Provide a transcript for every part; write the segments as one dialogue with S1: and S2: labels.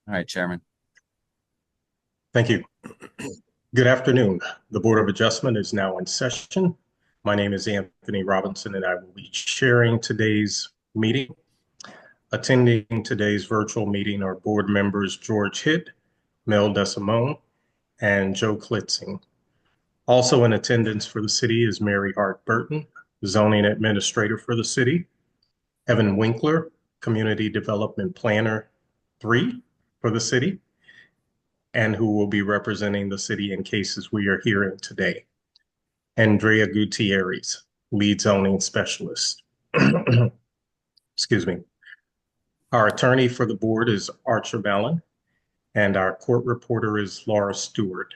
S1: All right, Chairman.
S2: Thank you. Good afternoon. The Board of Adjustment is now in session. My name is Anthony Robinson, and I will be chairing today's meeting. Attending today's virtual meeting are board members George Hitt, Mel DeSimone, and Joe Klitzing. Also in attendance for the city is Mary Hart Burton, zoning administrator for the city, Evan Winkler, community development planner 3 for the city, and who will be representing the city in cases we are hearing today. Andrea Gutierrez, lead zoning specialist. Excuse me. Our attorney for the board is Archer Ballin, and our court reporter is Laura Stewart.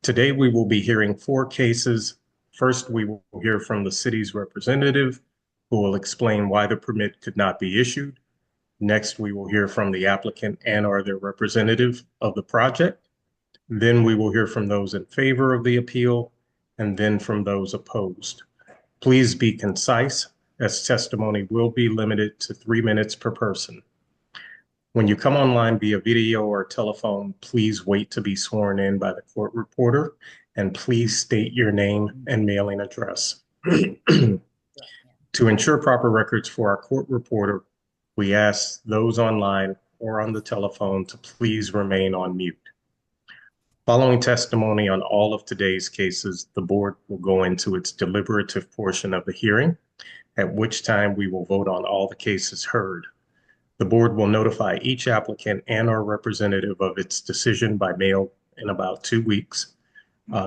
S2: Today we will be hearing 4 cases. First, we will hear from the city's representative, who will explain why the permit could not be issued. Next, we will hear from the applicant and/or their representative of the project. Then we will hear from those in favor of the appeal, and then from those opposed. Please be concise, as testimony will be limited to 3 minutes per person. When you come online via video or telephone, please wait to be sworn in by the court reporter, and please state your name and mailing address. To ensure proper records for our court reporter, we ask those online or on the telephone to please remain on mute. Following testimony on all of today's cases, the board will go into its deliberative portion of the hearing, at which time we will vote on all the cases heard. The board will notify each applicant and our representative of its decision by mail in about 2 weeks.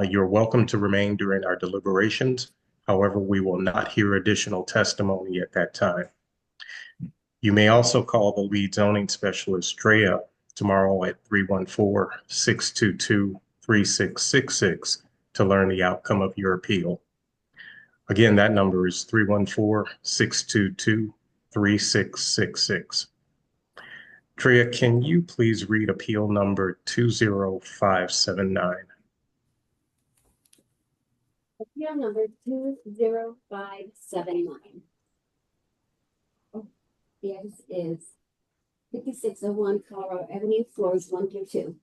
S2: You're welcome to remain during our deliberations. However, we will not hear additional testimony at that time. You may also call the lead zoning specialist, Drea, tomorrow at 314-622-3666 to learn the outcome of your appeal. Again, that number is 314-622-3666. Drea, can you please read appeal number 20579?
S3: Appeal number 20579. The address is 5601 Colorado Avenue, floors 1 through 2.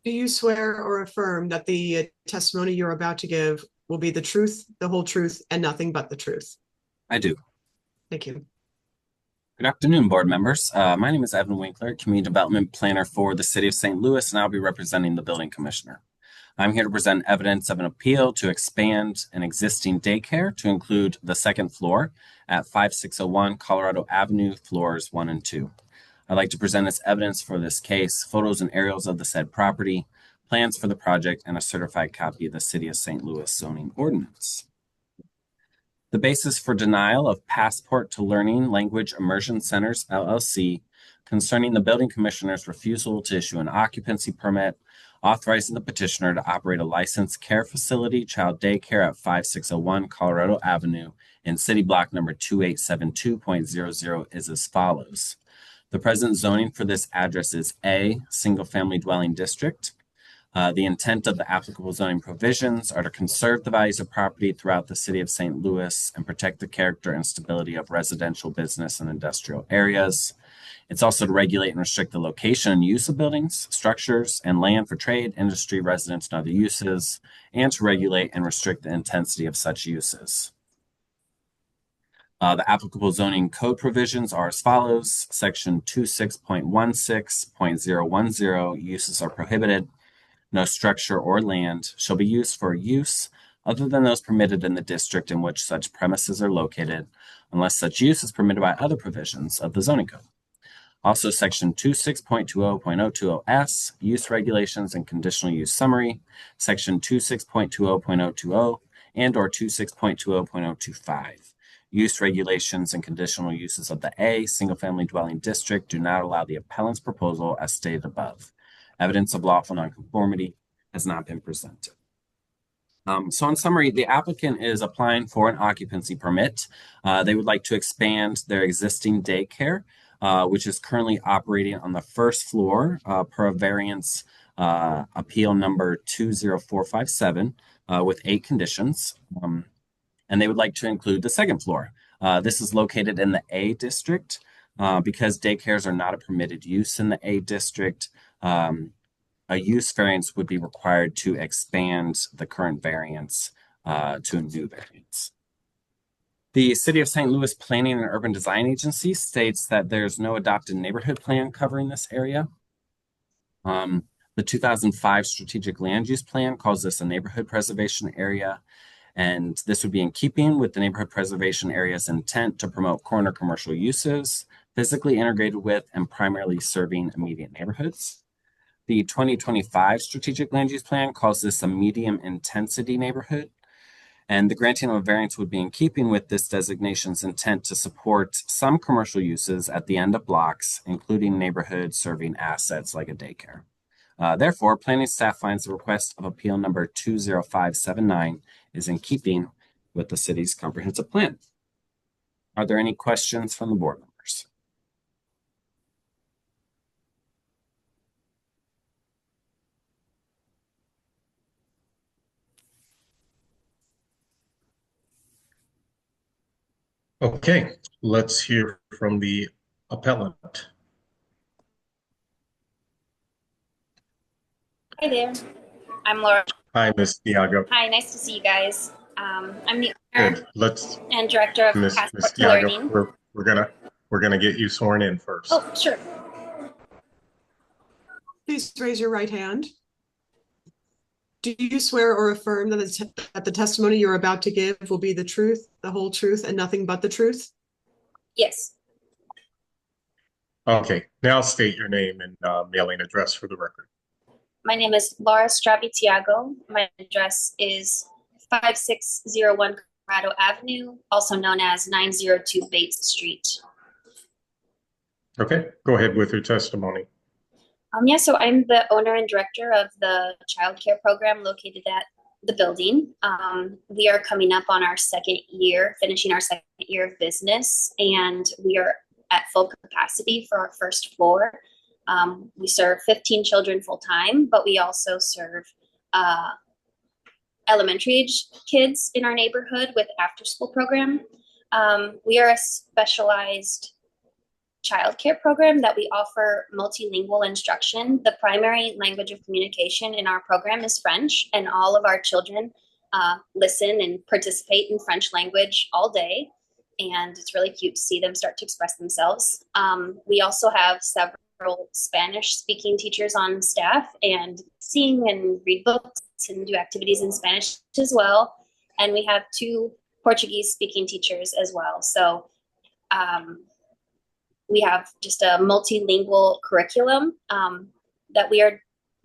S4: Do you swear or affirm that the testimony you're about to give will be the truth, the whole truth, and nothing but the truth?
S1: I do.
S4: Thank you.
S1: Good afternoon, board members. My name is Evan Winkler, Community Development Planner for the City of St. Louis, and I'll be representing the Building Commissioner. I'm here to present evidence of an appeal to expand an existing daycare to include the second floor at 5601 Colorado Avenue, floors 1 and 2. I'd like to present as evidence for this case photos and aerials of the said property, plans for the project, and a certified copy of the City of St. Louis zoning ordinance. The basis for denial of Passport to Learning Language Immersion Centers, LLC, concerning the building commissioner's refusal to issue an occupancy permit authorizing the petitioner to operate a licensed care facility child daycare at 5601 Colorado Avenue in city block number 2872.00 is as follows. The present zoning for this address is A, single family dwelling district. The intent of the applicable zoning provisions are to conserve the values of property throughout the city of St. Louis and protect the character and stability of residential, business, and industrial areas. It's also to regulate and restrict the location and use of buildings, structures, and land for trade, industry, residence, and other uses, and to regulate and restrict the intensity of such uses. The applicable zoning code provisions are as follows. Section 26.16.010, uses are prohibited. No structure or land shall be used for use other than those permitted in the district in which such premises are located, unless such use is permitted by other provisions of the zoning code. Also, section 26.20.020S, use regulations and conditional use summary, section 26.20.020 and or 26.20.025. Use regulations and conditional uses of the A single family dwelling district do not allow the appellant's proposal as stated above. Evidence of lawful nonconformity has not been presented. So in summary, the applicant is applying for an occupancy permit. They would like to expand their existing daycare, which is currently operating on the first floor per a variance appeal number 20457 with 8 conditions. And they would like to include the second floor This is located in the A district. Because daycares are not a permitted use in the A district, a use variance would be required to expand the current variance to a new variance. The City of St. Louis Planning and Urban Design Agency states that there's no adopted neighborhood plan covering this area. The 2005 Strategic Land Use Plan calls this a neighborhood preservation area, and this would be in keeping with the neighborhood preservation area's intent to promote corner commercial uses, physically integrated with and primarily serving immediate neighborhoods. The 2025 Strategic Land Use Plan calls this a medium intensity neighborhood, and the granting of a variance would be in keeping with this designation's intent to support some commercial uses at the end of blocks, including neighborhoods serving assets like a daycare. Therefore, planning staff finds the request of appeal number 20579 is in keeping with the city's comprehensive plan. Are there any questions from the board members?
S2: Okay, let's hear from the appellant.
S5: Hi there, I'm Laura.
S2: Hi, Ms. Diago.
S5: Hi, nice to see you guys. I'm the owner
S2: Good. Let's,
S5: and director of
S2: Ms.
S5: Passport to
S2: Diago,
S5: Learning.
S2: we're gonna get you sworn in first.
S5: Oh, sure.
S4: Please raise your right hand. Do you swear or affirm that the testimony you're about to give will be the truth, the whole truth, and nothing but the truth?
S5: Yes,
S2: Okay, now state your name and mailing address for the record.
S5: my name is Laura Strabi-Tiago. My address is 5601 Colorado Avenue, also known as 902 Bates Street.
S2: Okay, go ahead with your testimony.
S5: Yeah, so I'm the owner and director of the childcare program located at the building. We are coming up on our second year, finishing our second year of business, and we are at full capacity for our first floor. We serve 15 children full time, but we also serve elementary age kids in our neighborhood with after school program. We are a specialized childcare program that we offer multilingual instruction. The primary language of communication in our program is French, and all of our children listen and participate in French language all day. And it's really cute to see them start to express themselves. We also have several Spanish speaking teachers on staff and sing and read books and do activities in Spanish as well. And we have 2 Portuguese speaking teachers as well. So we have just a multilingual curriculum that we are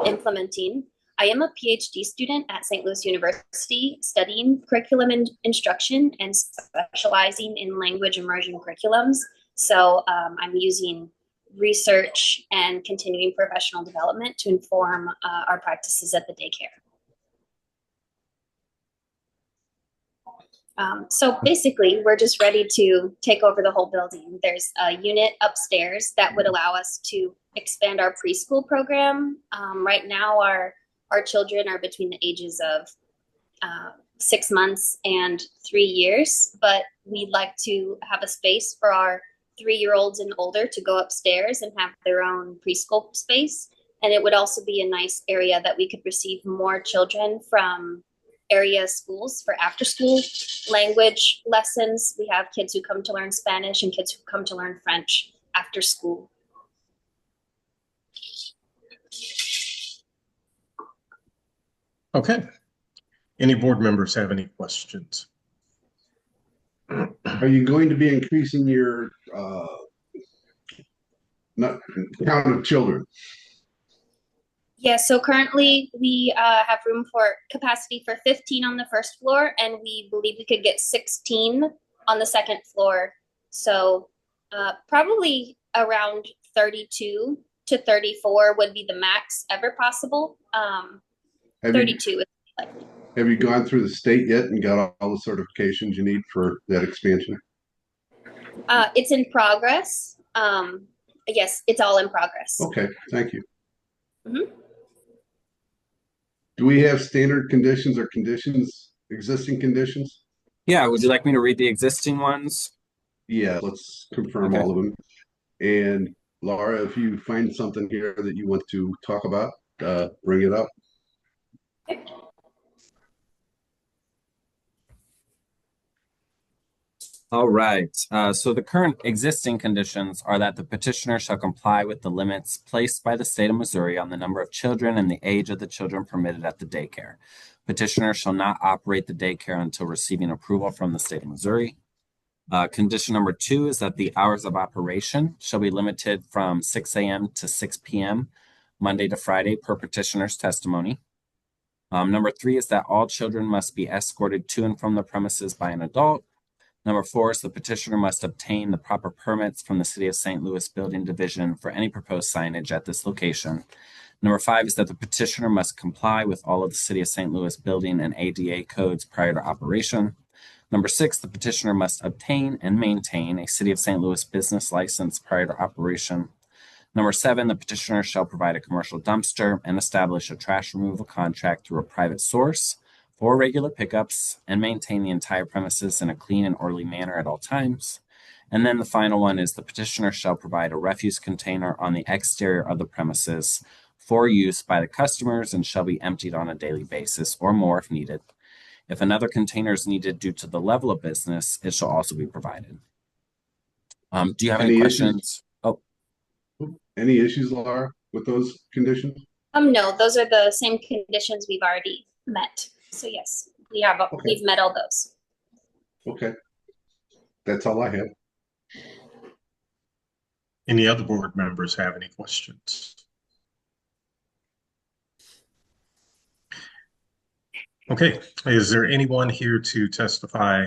S5: implementing. I am a PhD student at St. Louis University studying curriculum and instruction and specializing in language immersion curriculums. So I'm using research and continuing professional development to inform our practices at the daycare. So basically, we're just ready to take over the whole building. There's a unit upstairs that would allow us to expand our preschool program. Right now, our children are between the ages of 6 months and 3 years, but we'd like to have a space for our 3-year-olds and older to go upstairs and have their own preschool space. And it would also be a nice area that we could receive more children from area schools for after school language lessons. We have kids who come to learn Spanish and kids who come to learn French after school.
S2: Okay. Any board members have any questions?
S6: Are you going to be increasing your count of children?
S5: Yeah, so currently we have room for capacity for 15 on the first floor, and we believe we could get 16 on the second floor. So probably around 32 to 34 would be the max ever possible. 32 is likely.
S6: Have you gone through the state yet and got all the certifications you need for that expansion?
S5: It's in progress. Yes, it's all in progress.
S6: Okay, thank you.
S5: Mm-hmm.
S6: Do we have standard conditions or existing conditions?
S1: Yeah, would you like me to read the existing ones?
S6: Yeah, let's confirm
S1: Okay.
S6: all of them. And Laura, if you find something here that you want to talk about, bring it up.
S1: All right. So the current existing conditions are that the petitioner shall comply with the limits placed by the state of Missouri on the number of children and the age of the children permitted at the daycare. Petitioner shall not operate the daycare until receiving approval from the state of Missouri. Condition number 2 is that the hours of operation shall be limited from 6 a.m. to 6 p.m. Monday to Friday per petitioner's testimony. Number 3 is that all children must be escorted to and from the premises by an adult. Number 4 is the petitioner must obtain the proper permits from the City of St. Louis Building Division for any proposed signage at this location. Number 5 is that the petitioner must comply with all of the City of St. Louis building and ADA codes prior to operation. Number 6, the petitioner must obtain and maintain a City of St. Louis business license prior to operation. Number 7, the petitioner shall provide a commercial dumpster and establish a trash removal contract through a private source for regular pickups and maintain the entire premises in a clean and orderly manner at all times. And then the final one is the petitioner shall provide a refuse container on the exterior of the premises for use by the customers and shall be emptied on a daily basis or more if needed. If another container is needed due to the level of business, it shall also be provided. Do you have any questions? Oh,
S6: Any issues, Laura, with those conditions?
S5: No, those are the same conditions we've already met. So yes, we've met all those.
S6: Okay. That's all I have.
S2: Any other board members have any questions? Okay, is there anyone here to testify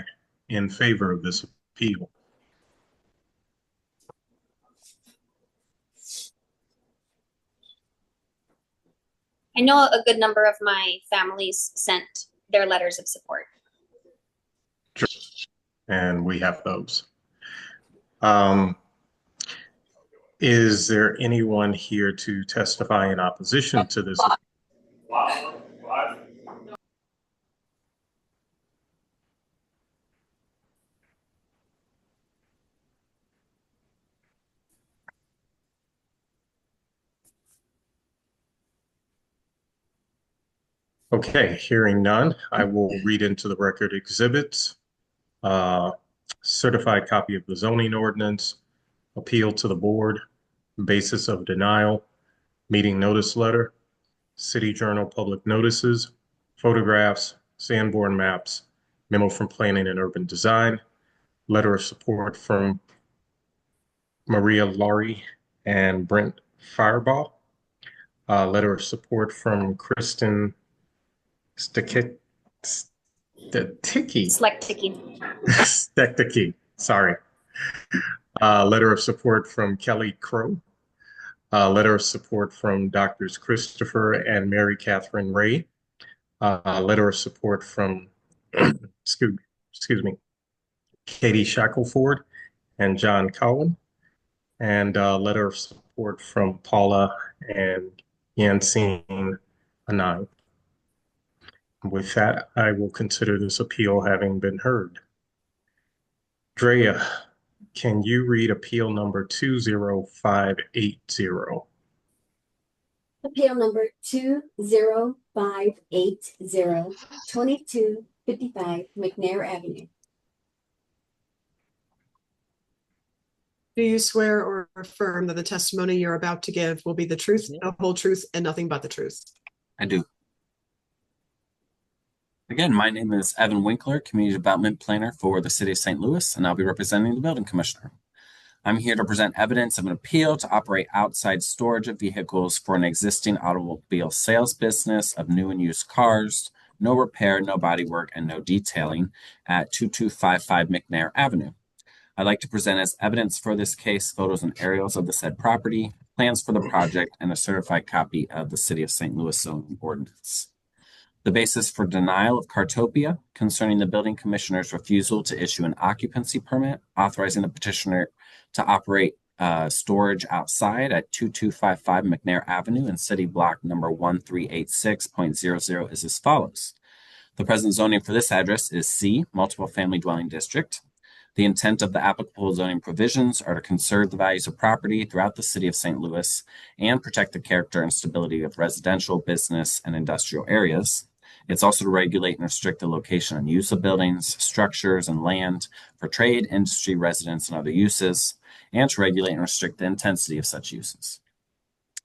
S2: in favor of this appeal?
S5: I know a good number of my families sent their letters of support.
S2: And we have those. Is there anyone here to testify in opposition to this? Okay, hearing none, I will read into the record exhibits. Certified copy of the zoning ordinance, appeal to the board, basis of denial, meeting notice letter, City Journal public notices, photographs, Sanborn maps, memo from Planning and Urban Design, letter of support from Maria Laurie and Brent Firebaugh, letter of support from Kristen Stekicki, sorry. Letter of support from Kelly Crow. Letter of support from Doctors Christopher and Mary Catherine Ray. Letter of support from, excuse me, Katie Shackelford and John Cowan. And letter of support from Paula and Yancine Anand. With that, I will consider this appeal having been heard. Drea, can you read appeal number 20580?
S3: Appeal number 20580, 2255 McNair Avenue.
S4: Do you swear or affirm that the testimony you're about to give will be the truth, the whole truth, and nothing but the truth?
S1: I do. Again, my name is Evan Winkler, Community Development Planner for the City of St. Louis, and I'll be representing the Building Commissioner. I'm here to present evidence of an appeal to operate outside storage of vehicles for an existing automobile sales business of new and used cars, no repair, no bodywork, and no detailing at 2255 McNair Avenue. I'd like to present as evidence for this case photos and aerials of the said property, plans for the project, and a certified copy of the City of St. Louis zoning ordinance. The basis for denial of Cartopia concerning the building commissioner's refusal to issue an occupancy permit authorizing the petitioner to operate storage outside at 2255 McNair Avenue in city block number 1386.00 is as follows. The present zoning for this address is C, multiple family dwelling district. The intent of the applicable zoning provisions are to conserve the values of property throughout the city of St. Louis and protect the character and stability of residential, business, and industrial areas. It's also to regulate and restrict the location and use of buildings, structures, and land for trade, industry, residence, and other uses, and to regulate and restrict the intensity of such uses.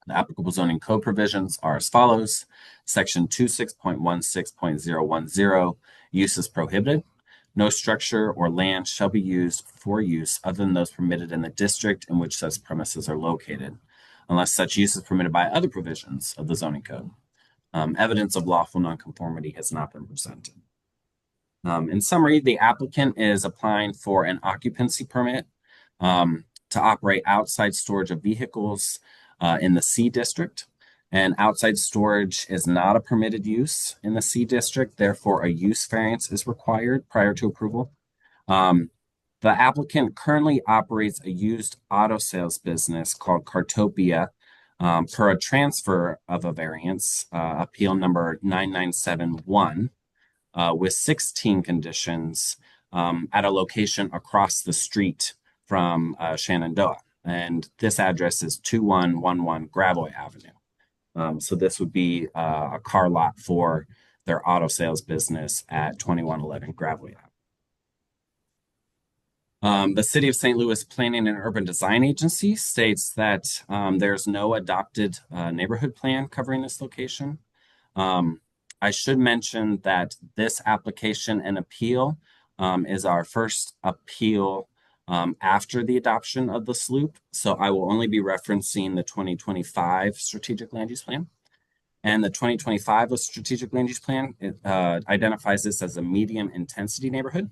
S1: The applicable zoning code provisions are as follows. Section 26.16.010, uses prohibited. No structure or land shall be used for use other than those permitted in the district in which such premises are located, unless such use is permitted by other provisions of the zoning code. Evidence of lawful nonconformity has not been presented. In summary, the applicant is applying for an occupancy permit to operate outside storage of vehicles in the C district. And outside storage is not a permitted use in the C district. Therefore, a use variance is required prior to approval. The applicant currently operates a used auto sales business called Cartopia per a transfer of a variance, appeal number 9971, with 16 conditions at a location across the street from Shenandoah. And this address is 2111 Gravois Avenue. So this would be a car lot for their auto sales business at 2111 Gravois Ave. The City of St. Louis Planning and Urban Design Agency states that there's no adopted neighborhood plan covering this location. I should mention that this application and appeal is our first appeal after the adoption of the SLOOP. So I will only be referencing the 2025 Strategic Land Use Plan. And the 2025 Strategic Land Use Plan identifies this as a medium intensity neighborhood.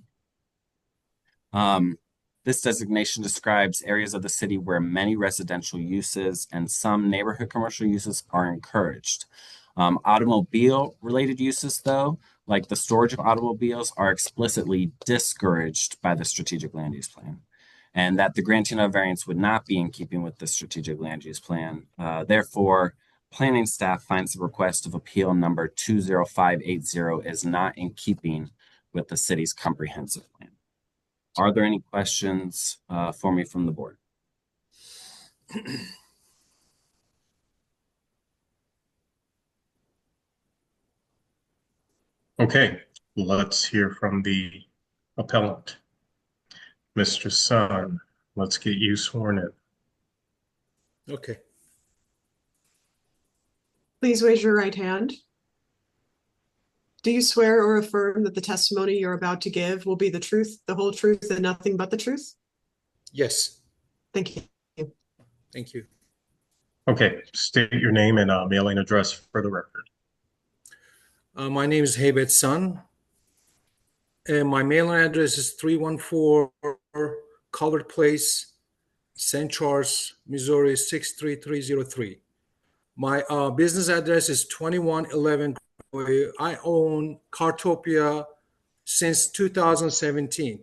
S1: This designation describes areas of the city where many residential uses and some neighborhood commercial uses are encouraged. Automobile-related uses, though, like the storage of automobiles, are explicitly discouraged by the Strategic Land Use Plan, and that the granting of variance would not be in keeping with the Strategic Land Use Plan. Therefore, planning staff finds the request of appeal number 20580 is not in keeping with the city's comprehensive plan. Are there any questions for me from the board?
S2: Okay, let's hear from the appellant. Mr. Sun, let's get you sworn in.
S7: Okay.
S4: Please raise your right hand. Do you swear or affirm that the testimony you're about to give will be the truth, the whole truth, and nothing but the truth?
S7: Yes.
S4: Thank you.
S7: Thank you.
S2: Okay, state your name and mailing address for the record.
S7: My name is Hebet Sun. And my mailing address is 314 Culver Place, St. Charles, Missouri 63303. My business address is 2111. I own Cartopia since 2017.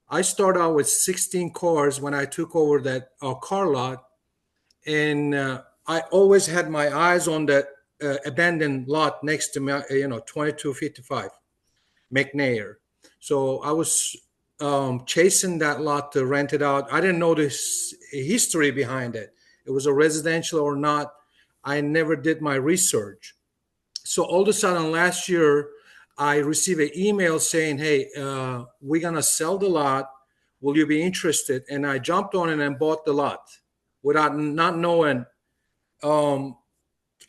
S7: I started out with 16 cars when I took over that car lot, and I always had my eyes on that abandoned lot next to me, 2255 McNair. So I was chasing that lot to rent it out. I didn't know the history behind it. It was a residential or not. I never did my research. So all of a sudden last year, I received an email saying, hey, we're going to sell the lot. Will you be interested? And I jumped on it and bought the lot without not knowing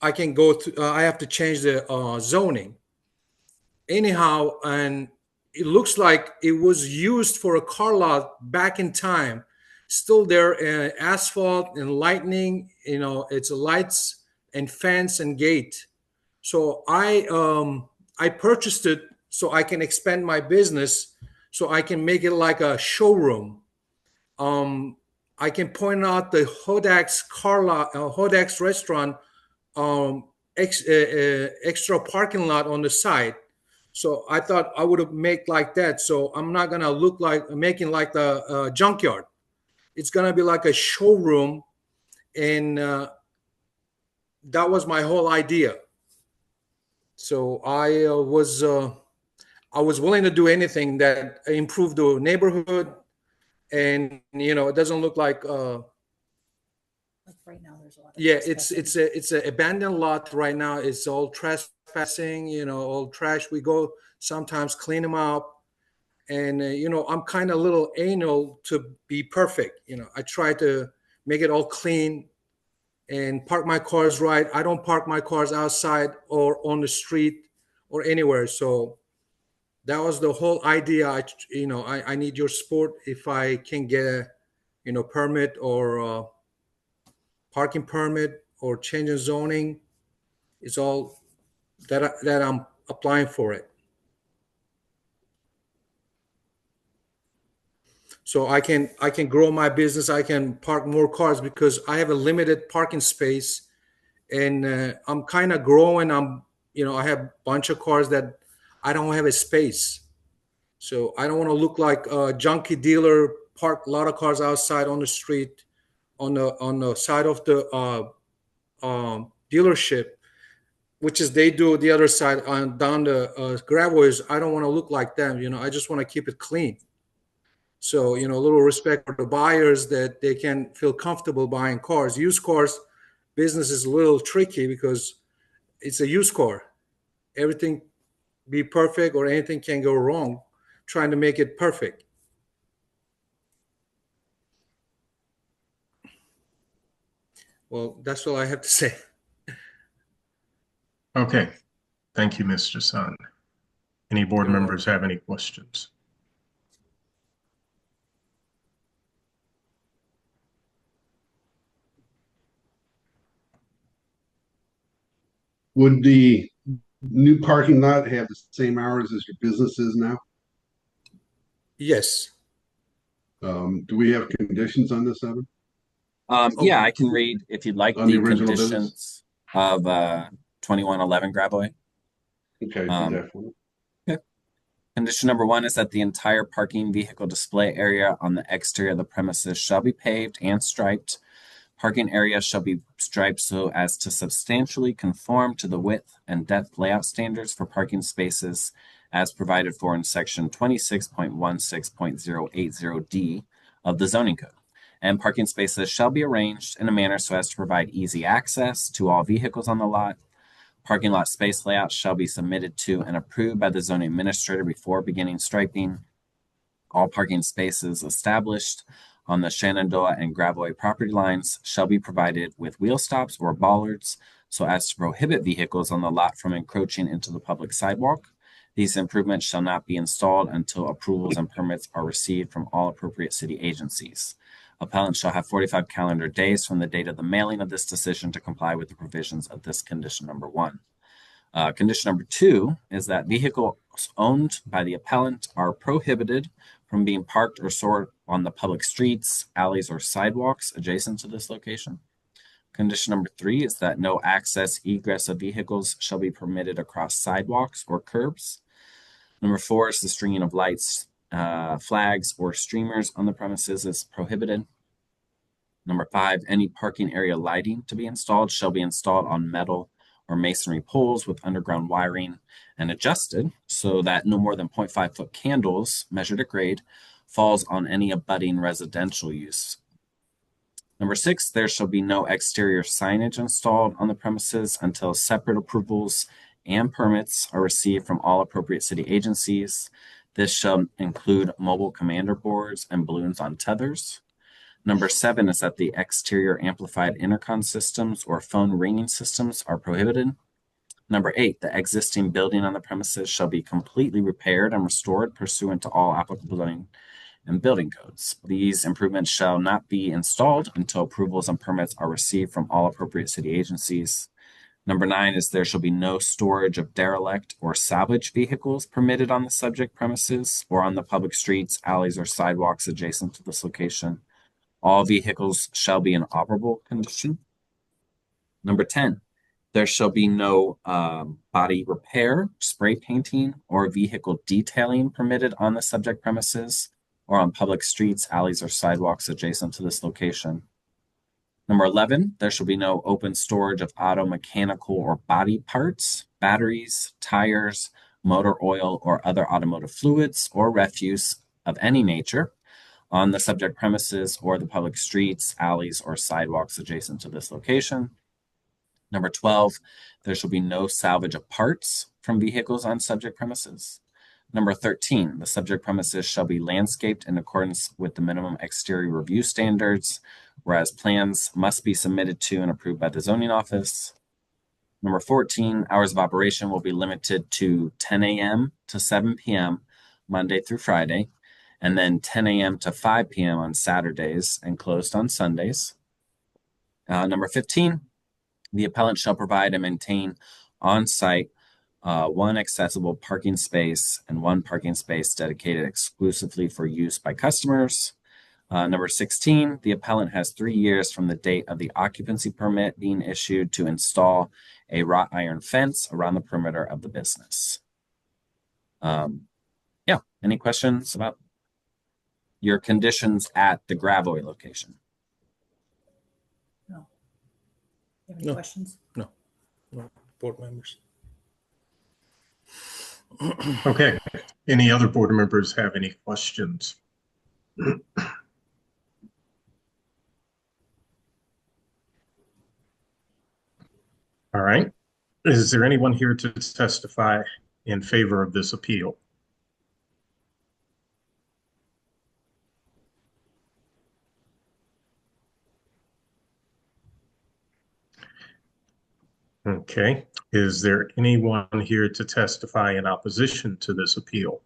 S7: I can go to, I have to change the zoning. Anyhow, and it looks like it was used for a car lot back in time. Still there, asphalt and lightning, it's lights and fence and gate. So I purchased it so I can expand my business, so I can make it like a showroom. I can point out the Hodak's car lot, Hodak's restaurant, extra parking lot on the side. So I thought I would have make like that. So I'm not gonna look like making like the junkyard. It's gonna be like a showroom, and that was my whole idea. So I was I was willing to do anything that improved the neighborhood, and it doesn't look like
S8: Like right now, there's a lot of.
S7: yeah,
S8: trespassing.
S7: it's a abandoned lot right now. It's all trespassing, all trash. We go sometimes clean them up, and I'm kind of a little anal to be perfect. I try to make it all clean and park my cars right. I don't park my cars outside or on the street or anywhere. So that was the whole idea. I need your support if I can get a permit or parking permit or change in zoning. It's all that I'm applying for it. So I can grow my business. I can park more cars because I have a limited parking space, and I'm kind of growing. I have a bunch of cars that I don't have a space. So I don't want to look like a junkie dealer, park a lot of cars outside on the street, on the side of the dealership, which is they do the other side on down the gravelways. I don't want to look like them. I just want to keep it clean. So, a little respect for the buyers that they can feel comfortable buying cars. Used cars business is a little tricky because it's a used car. Everything be perfect or anything can go wrong trying to make it perfect. Well, that's all I have to say.
S2: Okay, thank you, Mr. Sun. Any board
S7: You're
S2: members have any questions?
S6: Would the new parking lot have the same hours as your business is now?
S7: Yes.
S6: Do we have conditions on this, Evan?
S1: Yeah, I can read if you'd like
S6: On the
S1: the
S6: original
S1: conditions of 2111 Gravois.
S6: Okay, do
S1: Um,
S6: that for me.
S1: Condition number 1 is that the entire parking vehicle display area on the exterior of the premises shall be paved and striped. Parking area shall be striped so as to substantially conform to the width and depth layout standards for parking spaces as provided for in section 26.16.080D of the zoning code. And parking spaces shall be arranged in a manner so as to provide easy access to all vehicles on the lot. Parking lot space layout shall be submitted to and approved by the zoning administrator before beginning striping. All parking spaces established on the Shenandoah and Gravois property lines shall be provided with wheel stops or bollards so as to prohibit vehicles on the lot from encroaching into the public sidewalk. These improvements shall not be installed until approvals and permits are received from all appropriate city agencies. Appellant shall have 45 calendar days from the date of the mailing of this decision to comply with the provisions of this condition number 1. Condition number 2 is that vehicles owned by the appellant are prohibited from being parked or stored on the public streets, alleys, or sidewalks adjacent to this location. Condition number 3 is that no access, egress of vehicles shall be permitted across sidewalks or curbs. Number 4 is the stringing of lights, flags, or streamers on the premises is prohibited. Number 5, any parking area lighting to be installed shall be installed on metal or masonry poles with underground wiring and adjusted so that no more than 0.5 foot candles measured at grade falls on any abutting residential use. Number 6, there shall be no exterior signage installed on the premises until separate approvals and permits are received from all appropriate city agencies. This shall include mobile commander boards and balloons on tethers. Number 7 is that the exterior amplified intercom systems or phone ringing systems are prohibited. Number 8, the existing building on the premises shall be completely repaired and restored pursuant to all applicable zoning and building codes. These improvements shall not be installed until approvals and permits are received from all appropriate city agencies. Number 9 is there shall be no storage of derelict or salvage vehicles permitted on the subject premises or on the public streets, alleys, or sidewalks adjacent to this location. All vehicles shall be in operable condition. Number 10, there shall be no body repair, spray painting, or vehicle detailing permitted on the subject premises or on public streets, alleys, or sidewalks adjacent to this location. Number 11, there shall be no open storage of auto, mechanical, or body parts, batteries, tires, motor oil, or other automotive fluids or refuse of any nature on the subject premises or the public streets, alleys, or sidewalks adjacent to this location. Number 12, there shall be no salvage of parts from vehicles on subject premises. Number 13, the subject premises shall be landscaped in accordance with the minimum exterior review standards, whereas plans must be submitted to and approved by the zoning office. Number 14, hours of operation will be limited to 10 a.m. to 7 p.m. Monday through Friday, and then 10 a.m. to 5 p.m. on Saturdays and closed on Sundays. Number 15, the appellant shall provide and maintain on-site one accessible parking space and one parking space dedicated exclusively for use by customers. Number 16, the appellant has 3 years from the date of the occupancy permit being issued to install a wrought iron fence around the perimeter of the business. Any questions about your conditions at the Gravois location?
S8: No. You have any
S7: No.
S8: questions?
S7: No, board members.
S2: Okay, any other board members have any questions? All right, is there anyone here to testify in favor of this appeal? Okay, is there anyone here to testify in opposition to this appeal?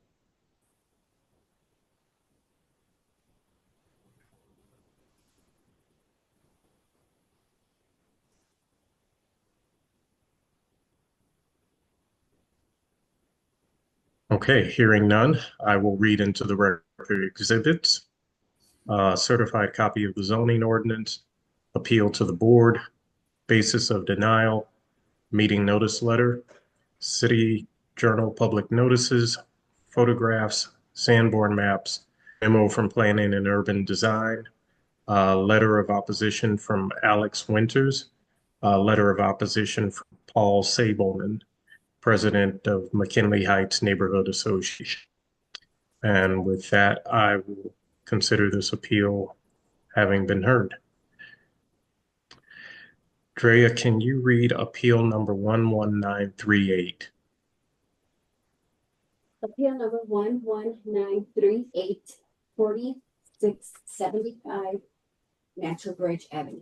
S2: Okay, hearing none, I will read into the record exhibits. Certified copy of the zoning ordinance, appeal to the board, basis of denial, meeting notice letter, city journal public notices, photographs, Sanborn maps, memo from planning and urban design, letter of opposition from Alex Winters, letter of opposition from Paul Sableman, president of McKinley Heights Neighborhood Association. And with that, I will consider this appeal having been heard. Drea, can you read appeal number 11938?
S3: Appeal number 11938, 4675 Natural Bridge Avenue.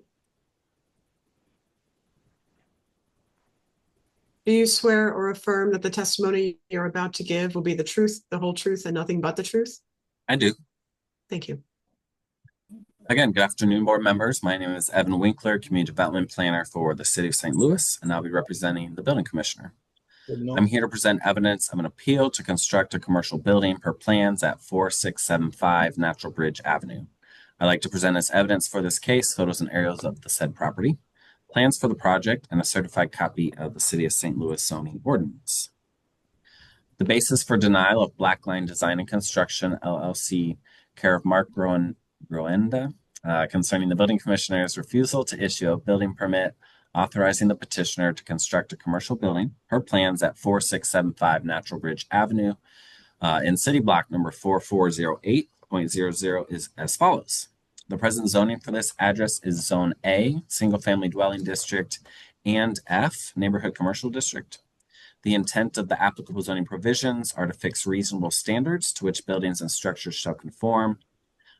S4: Do you swear or affirm that the testimony you're about to give will be the truth, the whole truth, and nothing but the truth?
S1: I do.
S4: Thank you.
S1: Again, good afternoon, board members. My name is Evan Winkler, Community Development Planner for the City of St. Louis, and I'll be representing the Building Commissioner. I'm here to present evidence of an appeal to construct a commercial building per plans at 4675 Natural Bridge Avenue. I'd like to present as evidence for this case photos and aerials of the said property, plans for the project, and a certified copy of the City of St. Louis zoning ordinance. The basis for denial of Blackline Design and Construction, LLC, care of Mark Groenda, concerning the building commissioner's refusal to issue a building permit authorizing the petitioner to construct a commercial building per plans at 4675 Natural Bridge Avenue in city block number 4408.00 is as follows. The present zoning for this address is Zone A, Single Family Dwelling District, and F, Neighborhood Commercial District. The intent of the applicable zoning provisions are to fix reasonable standards to which buildings and structures shall conform.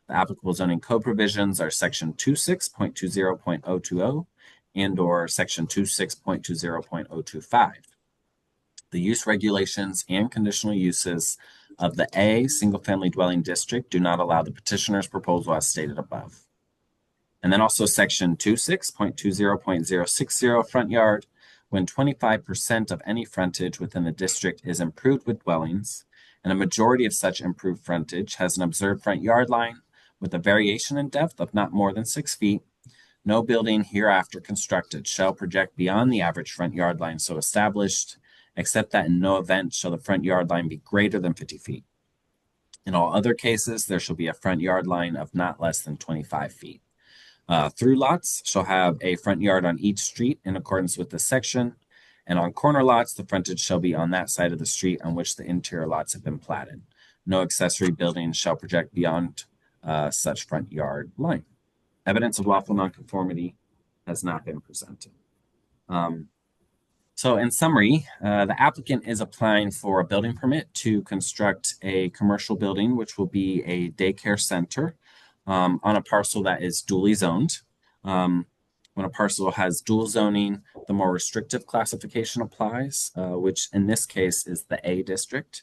S1: The applicable zoning code provisions are section 26.20.020 and or section 26.20.025. The use regulations and conditional uses of the A single family dwelling district do not allow the petitioner's proposal as stated above. And then also section 26.20.060 front yard, when 25% of any frontage within the district is improved with dwellings, and a majority of such improved frontage has an observed front yard line with a variation in depth of not more than 6 feet, no building hereafter constructed shall project beyond the average front yard line so established, except that in no event shall the front yard line be greater than 50 feet. In all other cases, there shall be a front yard line of not less than 25 feet. Through lots shall have a front yard on each street in accordance with this section, And on corner lots, the frontage shall be on that side of the street on which the interior lots have been platted. No accessory buildings shall project beyond such front yard line. Evidence of lawful nonconformity has not been presented. So in summary, the applicant is applying for a building permit to construct a commercial building, which will be a daycare center on a parcel that is duly zoned. When a parcel has dual zoning, the more restrictive classification applies, which in this case is the A district.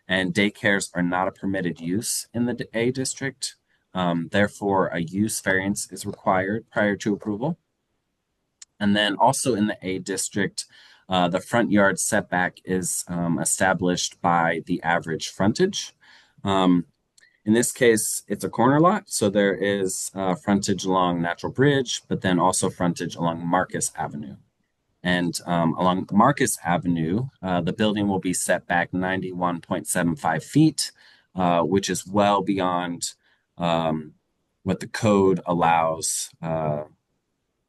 S1: And daycares are not a permitted use in the A district. Therefore, a use variance is required prior to approval. And then also in the A district, the front yard setback is established by the average frontage. In this case, it's a corner lot, so there is frontage along Natural Bridge, but then also frontage along Marcus Avenue. And along Marcus Avenue, the building will be set back 91.75 feet, which is well beyond what the code allows,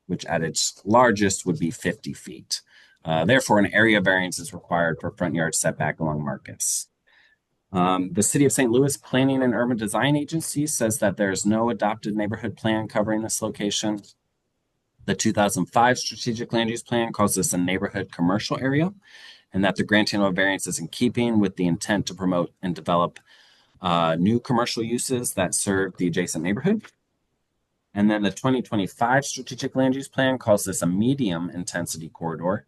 S1: which at its largest would be 50 feet. Therefore, an area variance is required for front yard setback along Marcus. The City of St. Louis Planning and Urban Design Agency says that there's no adopted neighborhood plan covering this location. The 2005 Strategic Land Use Plan calls this a neighborhood commercial area, and that the granting of a variance is in keeping with the intent to promote and develop new commercial uses that serve the adjacent neighborhood. And then the 2025 Strategic Land Use Plan calls this a medium intensity corridor.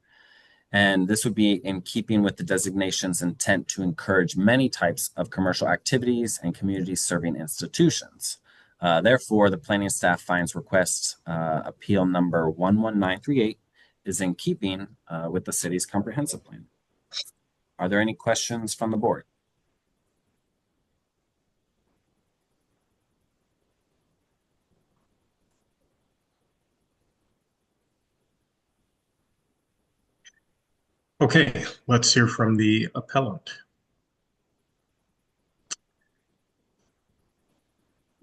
S1: And this would be in keeping with the designation's intent to encourage many types of commercial activities and community serving institutions. Therefore, the planning staff finds request appeal number 11938 is in keeping with the city's comprehensive plan. Are there any questions from the board?
S2: Okay, let's hear from the appellant.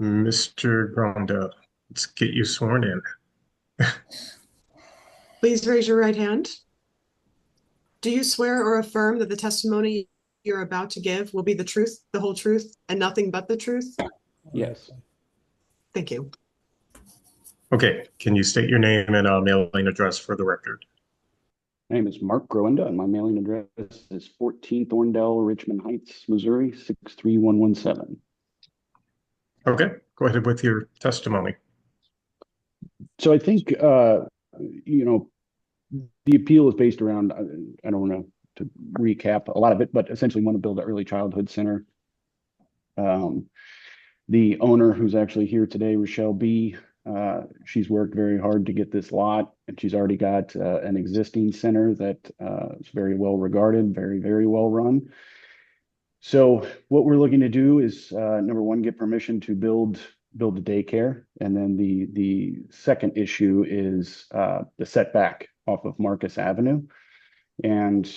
S2: Mr. Gronda, let's get you sworn in.
S4: Please raise your right hand. Do you swear or affirm that the testimony you're about to give will be the truth, the whole truth, and nothing but the truth?
S9: Yes.
S4: Thank you.
S2: Okay, can you state your name and mailing address for the record?
S9: My name is Mark Groenda, and my mailing address is 14 Thorndale, Richmond Heights, Missouri, 63117.
S2: Okay, go ahead with your testimony.
S9: So I think, you know, the appeal is based around, I don't want to recap a lot of it, but essentially want to build an early childhood center. The owner, who's actually here today, Rochelle B., she's worked very hard to get this lot, and she's already got an existing center that is very well regarded, very, very well run. So what we're looking to do is, number one, get permission to build a daycare. And then the second issue is the setback off of Marcus Avenue. And,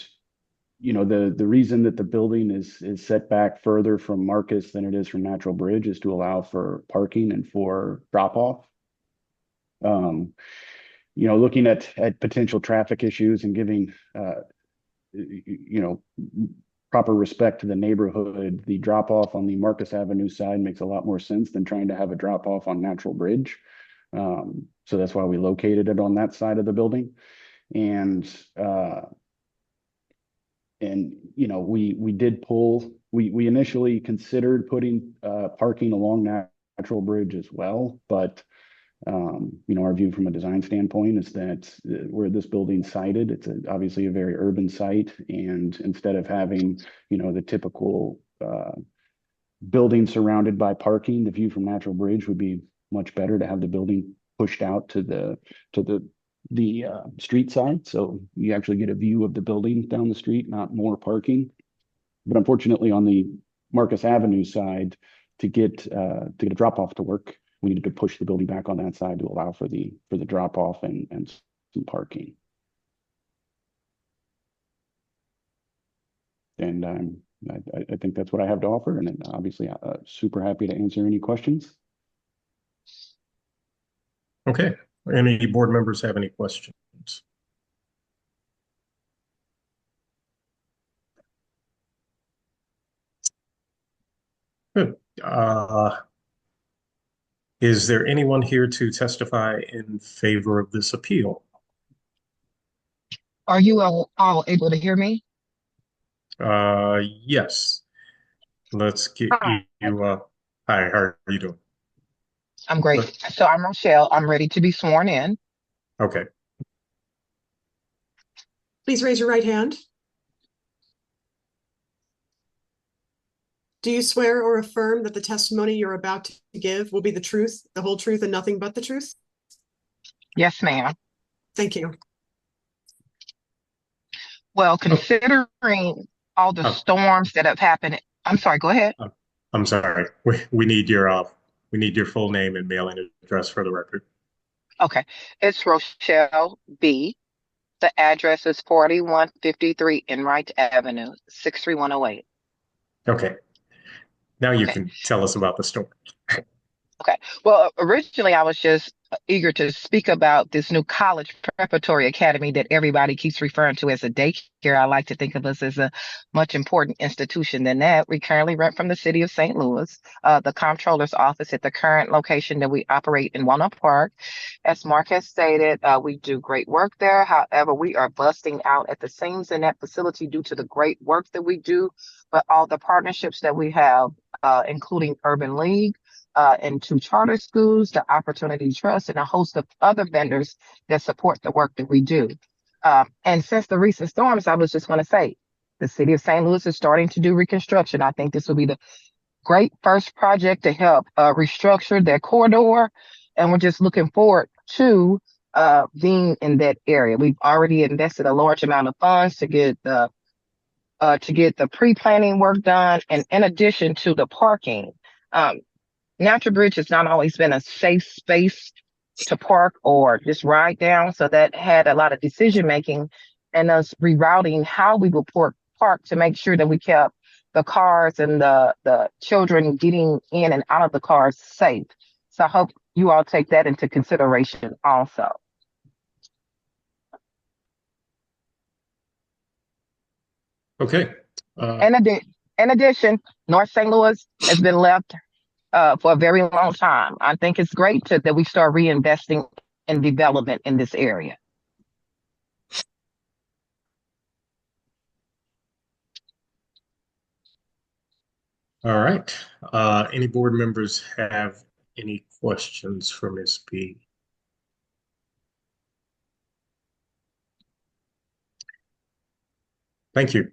S9: you know, the reason that the building is set back further from Marcus than it is from Natural Bridge is to allow for parking and for drop off. You know, looking at potential traffic issues and giving, you know, proper respect to the neighborhood, the drop off on the Marcus Avenue side makes a lot more sense than trying to have a drop off on Natural Bridge. So that's why we located it on that side of the building. And you know, we did we initially considered putting parking along Natural Bridge as well, but you know, our view from a design standpoint is that where this building's sited, it's obviously a very urban site, and instead of having, you know, the typical building surrounded by parking, the view from Natural Bridge would be much better to have the building pushed out to the street side, so you actually get a view of the building down the street, not more parking. But unfortunately, on the Marcus Avenue side, to get a drop off to work, we needed to push the building back on that side to allow for the drop off and some parking. And I think that's what I have to offer, and obviously super happy to answer any questions.
S2: Okay, any board members have any questions? Is there anyone here to testify in favor of this appeal?
S10: Are you all able to hear me?
S2: Yes. Let's get
S10: Hi,
S2: hi, how are you doing?
S10: I'm great. So I'm Rochelle. I'm ready to be sworn in.
S2: Okay.
S4: Please raise your right hand. Do you swear or affirm that the testimony you're about to give will be the truth, the whole truth, and nothing but the truth?
S10: Yes, ma'am.
S4: Thank you.
S10: Well, considering all the
S2: Oh.
S10: storms that have happened, I'm sorry, go ahead.
S2: I'm sorry. We need your full name and mailing address for the record.
S10: Okay. It's Rochelle B. The address is 4153 Enright Avenue, 63108.
S2: Okay. Now you
S10: Okay.
S2: can tell us about the storm.
S10: Okay. Well, originally I was just eager to speak about this new college preparatory academy that everybody keeps referring to as a daycare. I like to think of us as a much important institution than that. We currently rent from the city of St. Louis, the comptroller's office at the current location that we operate in Walnut Park. As Mark has stated, we do great work there. However, we are busting out at the seams in that facility due to the great work that we do, but all the partnerships that we have, including Urban League, and 2 charter schools, the Opportunity Trust, and a host of other vendors that support the work that we do. And since the recent storms, I was just going to say, the city of St. Louis is starting to do reconstruction. I think this will be the great first project to help restructure their corridor, and we're just looking forward to being in that area. We've already invested a large amount of funds to get the pre-planning work done, and in addition to the parking. Natural Bridge has not always been a safe space to park or just ride down. So that had a lot of decision making and us rerouting how we would park to make sure that we kept the cars and the children getting in and out of the cars safe. So I hope you all take that into consideration also.
S2: Okay.
S10: In addition, North St. Louis has been left for a very long time. I think it's great that we start reinvesting in development in this area.
S2: All right. Any board members have any questions for Ms. B? Thank you.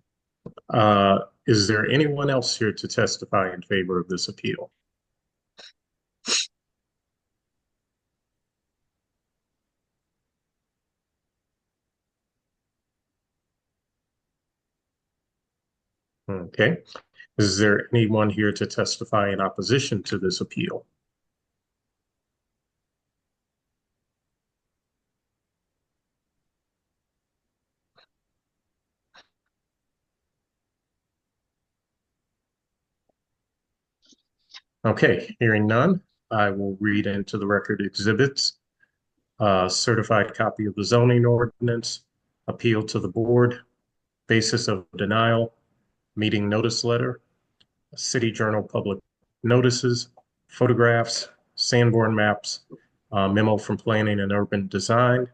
S2: Is there anyone else here to testify in favor of this appeal? Okay. Is there anyone here to testify in opposition to this appeal? Okay, hearing none, I will read into the record exhibits. Certified copy of the zoning ordinance, appeal to the board, basis of denial, meeting notice letter, City Journal public notices, photographs, Sanborn maps, memo from Planning and Urban Design,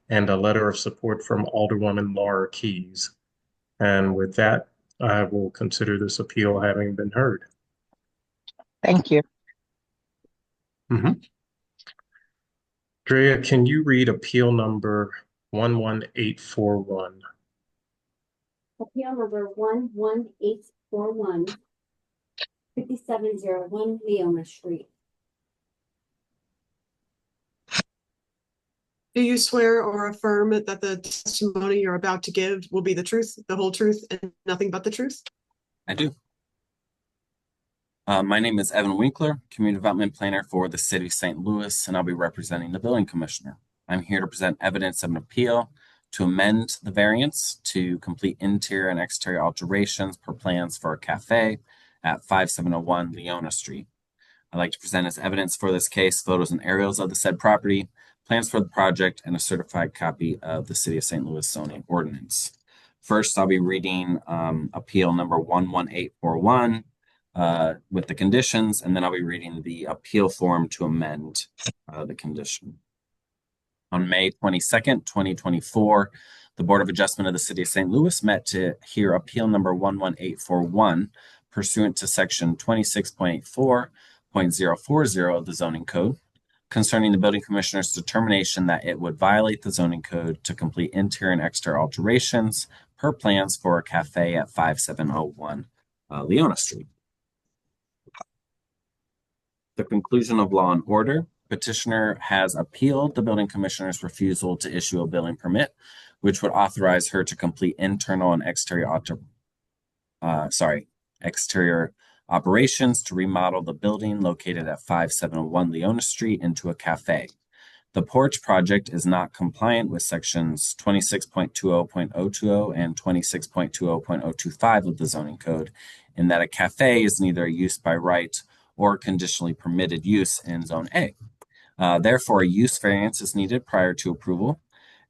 S2: and a letter of support from Alderwoman Laura Keys. And with that, I will consider this appeal having been heard.
S10: Thank you.
S2: Drea, can you read appeal number 11841?
S3: Appeal number 11841, 5701 Leona Street.
S4: Do you swear or affirm that the testimony you're about to give will be the truth, the whole truth, and nothing but the truth?
S1: I do. My name is Evan Winkler, Community Development Planner for the City of St. Louis, and I'll be representing the Building Commissioner. I'm here to present evidence of an appeal to amend the variance to complete interior and exterior alterations per plans for a cafe at 5701 Leona Street. I'd like to present as evidence for this case photos and aerials of the said property, plans for the project, and a certified copy of the City of St. Louis zoning ordinance. First, I'll be reading appeal number 11841. with the conditions, and then I'll be reading the appeal form to amend the condition. On May 22nd, 2024, the Board of Adjustment of the City of St. Louis met to hear appeal number 11841 pursuant to section 26.4.040 of the zoning code concerning the building commissioner's determination that it would violate the zoning code to complete interior and exterior alterations per plans for a cafe at 5701 Leona Street. The conclusion of law and order. Petitioner has appealed the building commissioner's refusal to issue a building permit, which would authorize her to complete internal and exterior operations to remodel the building located at 5701 Leona Street into a cafe. The porch project is not compliant with sections 26.20.020 and 26.20.025 of the zoning code, in that a cafe is neither a use by right or conditionally permitted use in Zone A. Therefore, a use variance is needed prior to approval.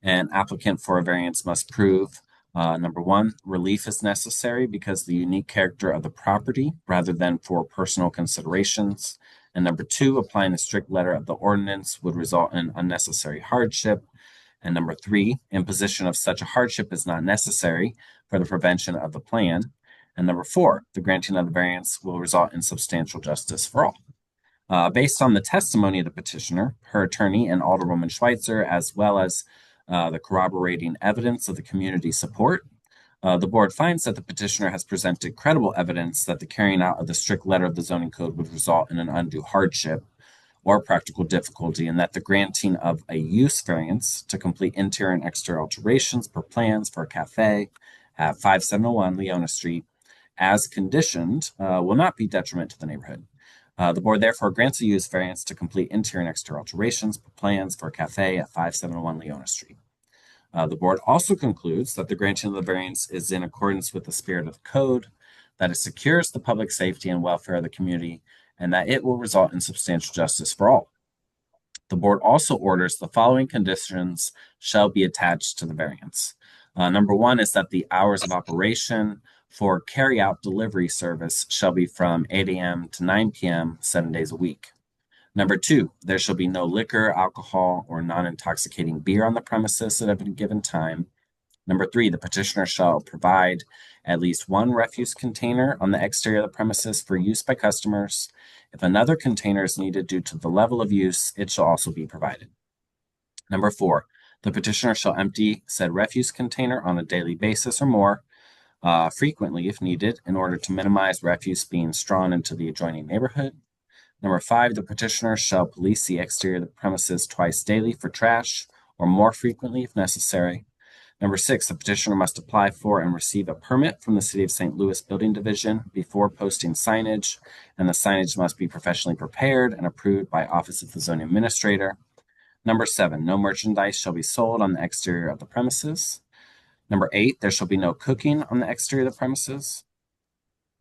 S1: An applicant for a variance must prove, number one, relief is necessary because the unique character of the property rather than for personal considerations. And number two, applying the strict letter of the ordinance would result in unnecessary hardship. And number three, imposition of such a hardship is not necessary for the prevention of the plan. And number four, the granting of the variance will result in substantial justice for all. Based on the testimony of the petitioner, her attorney, and Alderwoman Schweitzer, as well as the corroborating evidence of the community support, the board finds that the petitioner has presented credible evidence that the carrying out of the strict letter of the zoning code would result in an undue hardship or practical difficulty, and that the granting of a use variance to complete interior and exterior alterations per plans for a cafe at 5701 Leona Street, as conditioned, will not be detriment to the neighborhood. The board therefore grants a use variance to complete interior and exterior alterations per plans for a cafe at 5701 Leona Street. The board also concludes that the granting of the variance is in accordance with the spirit of the code, that it secures the public safety and welfare of the community, and that it will result in substantial justice for all. The board also orders the following conditions shall be attached to the variance. Number one is that the hours of operation for carry-out delivery service shall be from 8 a.m. to 9 p.m. 7 days a week. Number two, there shall be no liquor, alcohol, or non-intoxicating beer on the premises at any given time. Number three, the petitioner shall provide at least one refuse container on the exterior of the premises for use by customers. If another container is needed due to the level of use, it shall also be provided. Number four, the petitioner shall empty said refuse container on a daily basis or more, frequently if needed, in order to minimize refuse being strewn into the adjoining neighborhood. Number five, the petitioner shall police the exterior of the premises twice daily for trash, or more frequently if necessary. Number six, the petitioner must apply for and receive a permit from the City of St. Louis Building Division before posting signage, and the signage must be professionally prepared and approved by Office of the Zoning Administrator. Number seven, no merchandise shall be sold on the exterior of the premises. Number eight, there shall be no cooking on the exterior of the premises.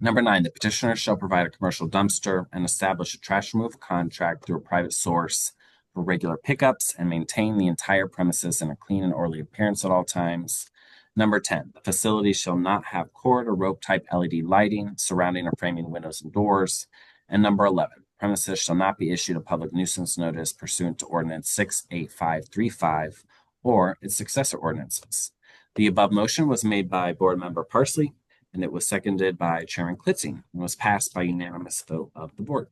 S1: Number nine, the petitioner shall provide a commercial dumpster and establish a trash removal contract through a private source for regular pickups and maintain the entire premises in a clean and orderly appearance at all times. Number 10, the facility shall not have cord or rope type LED lighting surrounding or framing windows and doors. And number 11, premises shall not be issued a public nuisance notice pursuant to Ordinance 68535 or its successor ordinances. The above motion was made by Board Member Parsley, and it was seconded by Chairman Klitzing and was passed by unanimous vote of the board.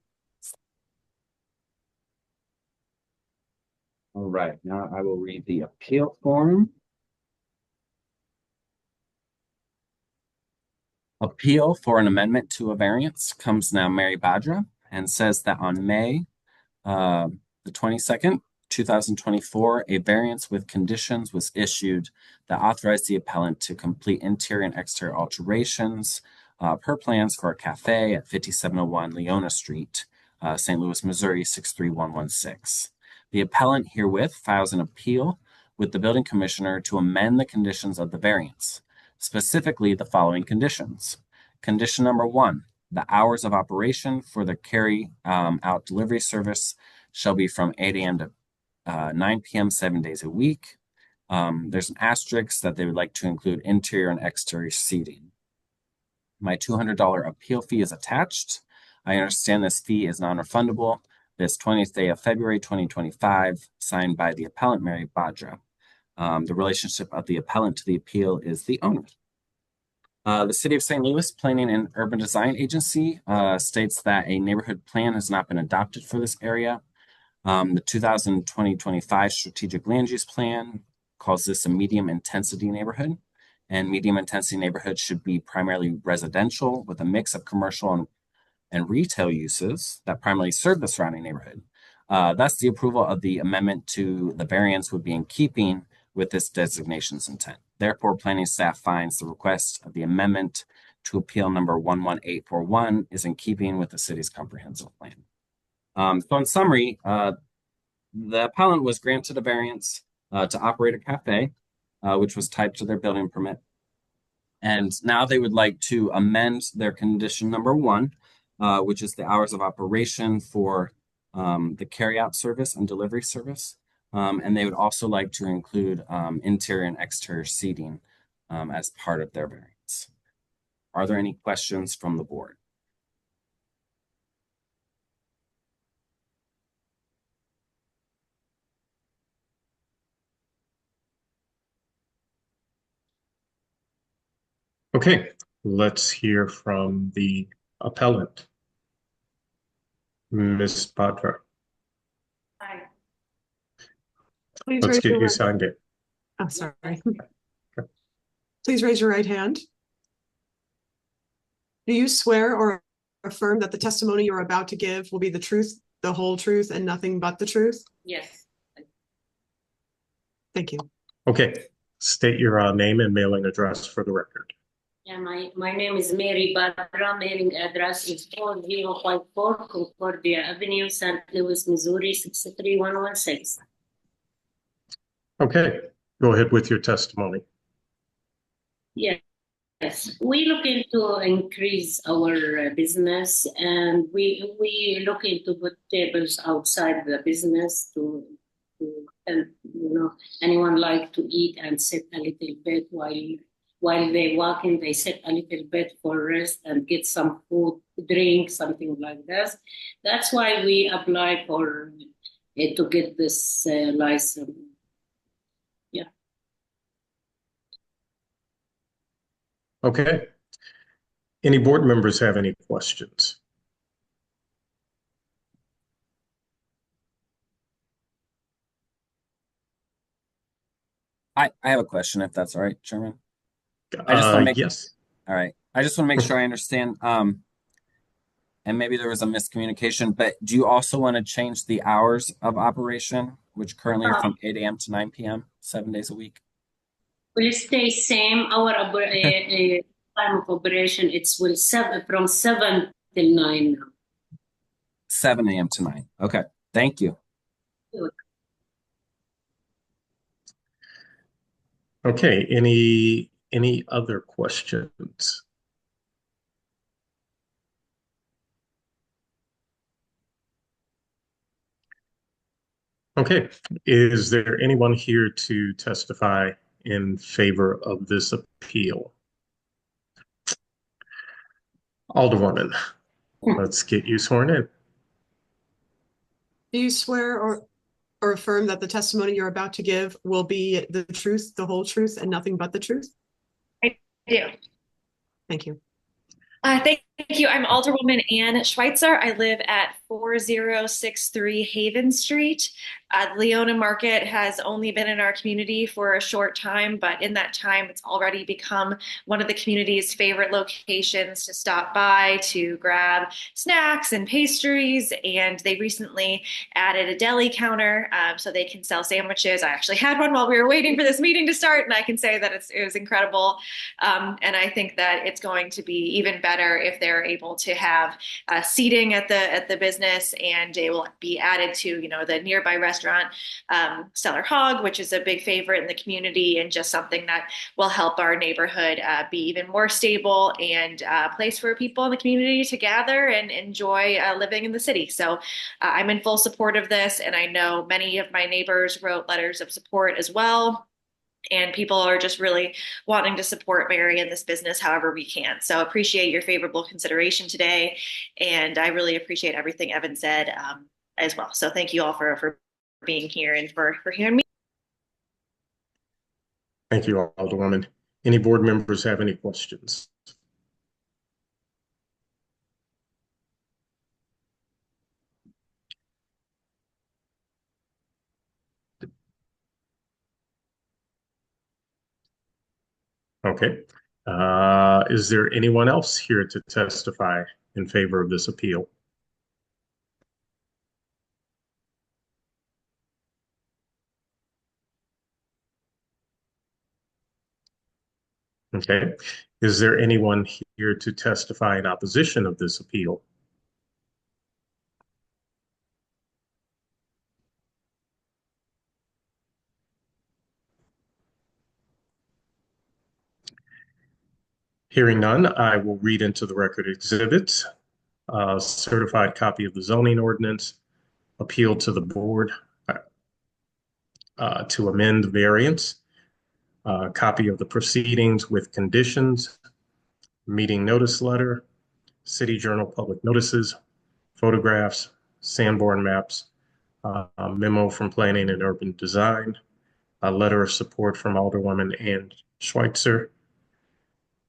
S1: All right, now I will read the appeal form. Appeal for an amendment to a variance comes now Mary Badra and says that on May the 22nd, 2024, a variance with conditions was issued that authorized the appellant to complete interior and exterior alterations per plans for a cafe at 5701 Leona Street, St. Louis, Missouri, 63116. The appellant herewith files an appeal with the building commissioner to amend the conditions of the variance, specifically the following conditions. Condition number one, the hours of operation for the carry out delivery service shall be from 8 a.m. to 9 p.m. 7 days a week. There's an asterisk that they would like to include interior and exterior seating. My $200 appeal fee is attached. I understand this fee is non-refundable. This 20th day of February 2025, signed by the appellant, Mary Badra. The relationship of the appellant to the appeal is the owner. The City of St. Louis Planning and Urban Design Agency states that a neighborhood plan has not been adopted for this area. The 2020-25 Strategic Land Use Plan calls this a medium intensity neighborhood, and medium intensity neighborhoods should be primarily residential with a mix of commercial and retail uses that primarily serve the surrounding neighborhood. Thus, the approval of the amendment to the variance would be in keeping with this designation's intent. Therefore, planning staff finds the request of the amendment to appeal number 11841 is in keeping with the city's comprehensive plan. So in summary, the appellant was granted a variance to operate a cafe, which was tied to their building permit. And now they would like to amend their condition number 1, which is the hours of operation for the carryout service and delivery service. And they would also like to include interior and exterior seating as part of their variance. Are there any questions from the board?
S2: Okay, let's hear from the appellant. Ms. Badra,
S4: Hi. Please
S2: let's
S4: raise
S2: get
S4: your
S2: you
S4: right.
S2: signed in.
S4: Oh, sorry. Please raise your right hand. Do you swear or affirm that the testimony you're about to give will be the truth, the whole truth, and nothing but the truth?
S11: Yes.
S4: Thank you.
S2: Okay, state your name and mailing address for the record.
S11: Yeah, my name is Mary Badra. Mailing address is 4054 Concordia Avenue, St. Louis, Missouri 63116.
S2: Okay, go ahead with your testimony.
S11: Yes, we looking to increase our business, and we looking to put tables outside the business to and anyone like to eat and sit a little bit while they walking, they sit a little bit for rest and get some food, drink, something like this. That's why we applied for to get this license. Yeah.
S2: Okay. Any board members have any questions?
S1: I have a question, if that's all right, Chairman. I just want to make
S2: Yes.
S1: All right. I just want to make sure I understand. And maybe there was a miscommunication, but do you also want to change the hours of operation, which currently are from 8 a.m. to 9 p.m., 7 days a week?
S11: Will stay same. Our time of operation will from 7 till 9 now.
S1: 7 a.m. to 9. Okay. Thank you.
S2: Okay, any other questions? Okay, is there anyone here to testify in favor of this appeal? Alderwoman, let's get you sworn in.
S4: Do you swear or affirm that the testimony you're about to give will be the truth, the whole truth, and nothing but the truth?
S12: I do.
S4: Thank you.
S12: Thank you. I'm Alderwoman Ann Schweitzer. I live at 4063 Haven Street. Leona Market has only been in our community for a short time, but in that time, it's already become one of the community's favorite locations to stop by to grab snacks and pastries. And they recently added a deli counter so they can sell sandwiches. I actually had one while we were waiting for this meeting to start, and I can say that it was incredible. And I think that it's going to be even better if they're able to have seating at the business, and it will be added to the nearby restaurant Stellar Hog, which is a big favorite in the community and just something that will help our neighborhood be even more stable and a place for people in the community to gather and enjoy living in the city. So I'm in full support of this, and I know many of my neighbors wrote letters of support as well. And people are just really wanting to support Mary and this business however we can. So appreciate your favorable consideration today. And I really appreciate everything Evan said as well. So thank you all for being here and for hearing me.
S2: Thank you, Alderwoman. Any board members have any questions? Okay. Is there anyone else here to testify in favor of this appeal? Okay. Is there anyone here to testify in opposition of this appeal? Hearing none, I will read into the record exhibits. Certified copy of the zoning ordinance, appeal to the board to amend variance, copy of the proceedings with conditions, meeting notice letter, City Journal public notices, photographs, Sanborn maps, a memo from Planning and Urban Design, a letter of support from Alderwoman Ann Schweitzer,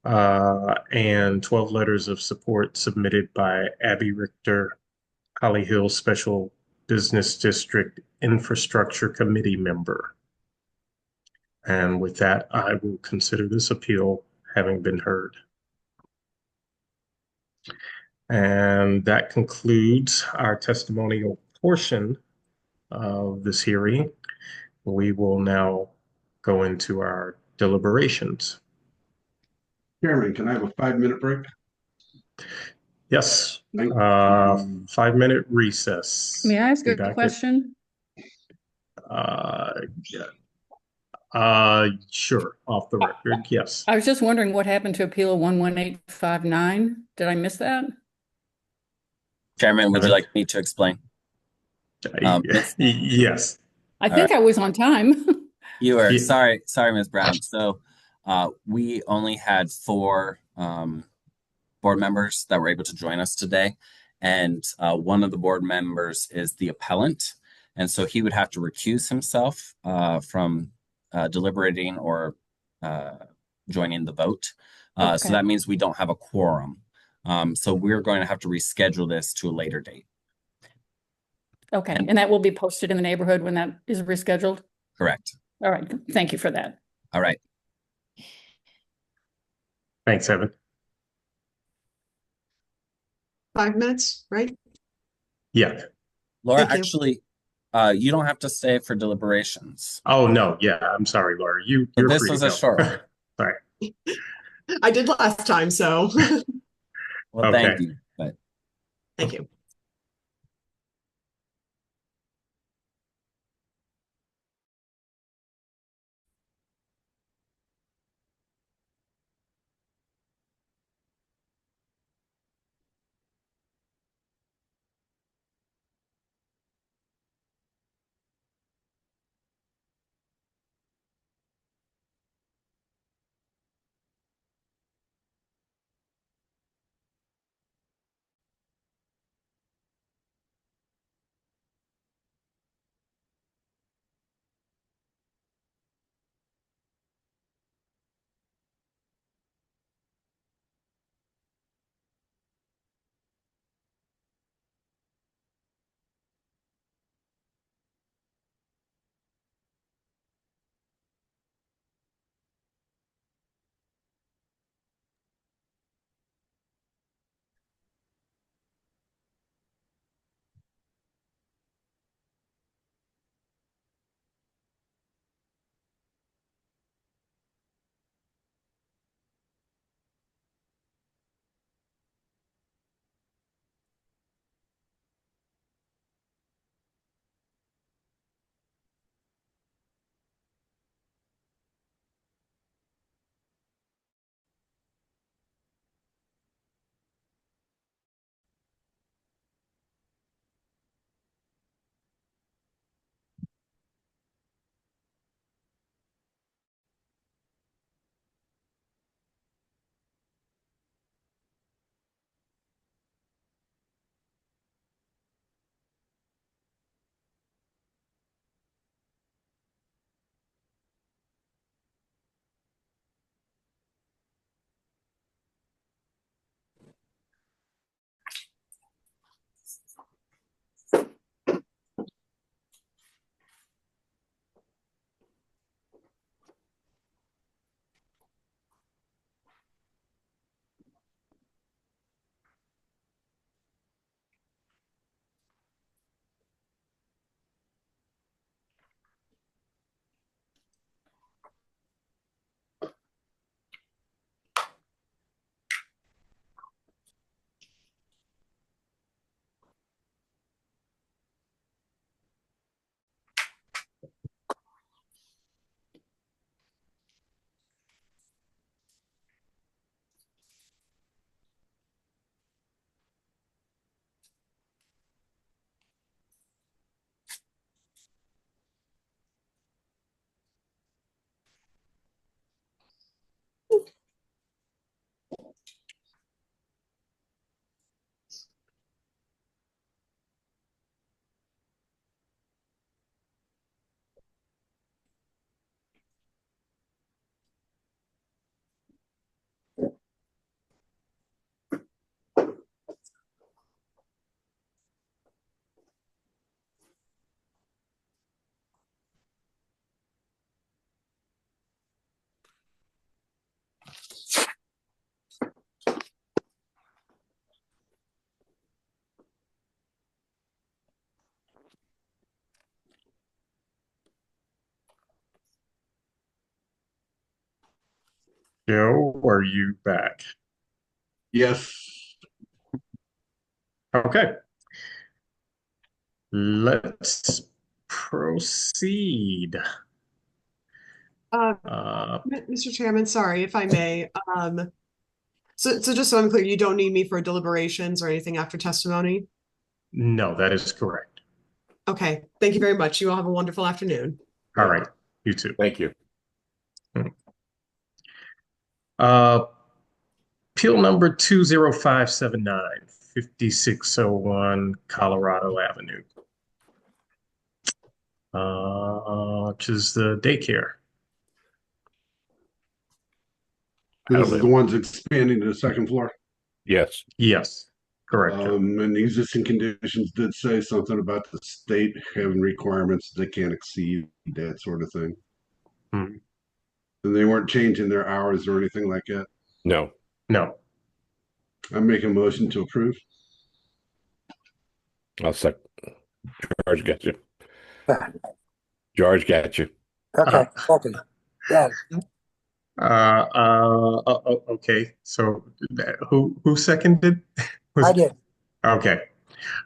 S2: and 12 letters of support submitted by Abby Richter, Holly Hill Special Business District Infrastructure Committee member. And with that, I will consider this appeal having been heard. And that concludes our testimonial portion of this hearing. We will now go into our deliberations.
S6: Chairman, can I have a 5-minute break?
S2: Yes,
S6: Thank
S2: 5-minute recess.
S8: May I ask
S2: Be
S8: a
S2: back at-
S8: question?
S2: Sure, off the record, yes.
S8: I was just wondering what happened to Appeal 11859. Did I miss that?
S1: Chairman, would you like me to explain?
S2: Yes.
S8: I think I was on time.
S1: You were.
S2: Yeah.
S1: Sorry, Ms. Brown. So we only had 4 board members that were able to join us today. And one of the board members is the appellant. And so he would have to recuse himself from deliberating or joining the vote. So
S8: Okay.
S1: that means we don't have a quorum. So we're going to have to reschedule this to a later date.
S8: Okay, and that will be posted in the neighborhood when that is rescheduled?
S1: Correct.
S8: All right, thank you for that.
S1: All right.
S2: Thanks, Evan.
S4: 5 minutes, right?
S2: Yeah.
S1: Laura,
S4: Thank you.
S1: actually, you don't have to stay for deliberations.
S2: Oh, no. Yeah. I'm sorry, Laura. You're
S1: This
S2: free
S1: was
S2: to
S1: a
S2: go.
S1: short one.
S2: Sorry.
S4: I did last time, so
S1: Well, thank
S2: Okay.
S1: you. But
S4: thank you.
S2: Joe, are you back?
S6: Yes.
S2: Okay. Let's proceed.
S4: Mr. Chairman, sorry if I may. So just so I'm clear, you don't need me for deliberations or anything after testimony?
S2: No, that is correct.
S4: Okay, thank you very much. You all have a wonderful afternoon.
S2: All right, you too.
S13: Thank you.
S2: Appeal number 20579, 5601 Colorado Avenue. Which is the daycare.
S6: This is the ones expanding to the second floor.
S13: Yes.
S2: Yes, correct.
S6: And the existing conditions did say something about the state having requirements they can't exceed, that sort of thing.
S2: Hmm.
S6: And they weren't changing their hours or anything like that.
S13: No.
S2: No.
S6: I'm making a motion to approve.
S13: I'll second. George got you. George got you.
S14: Okay, okay. Yeah.
S2: Okay. So who seconded?
S14: I did.
S2: Okay.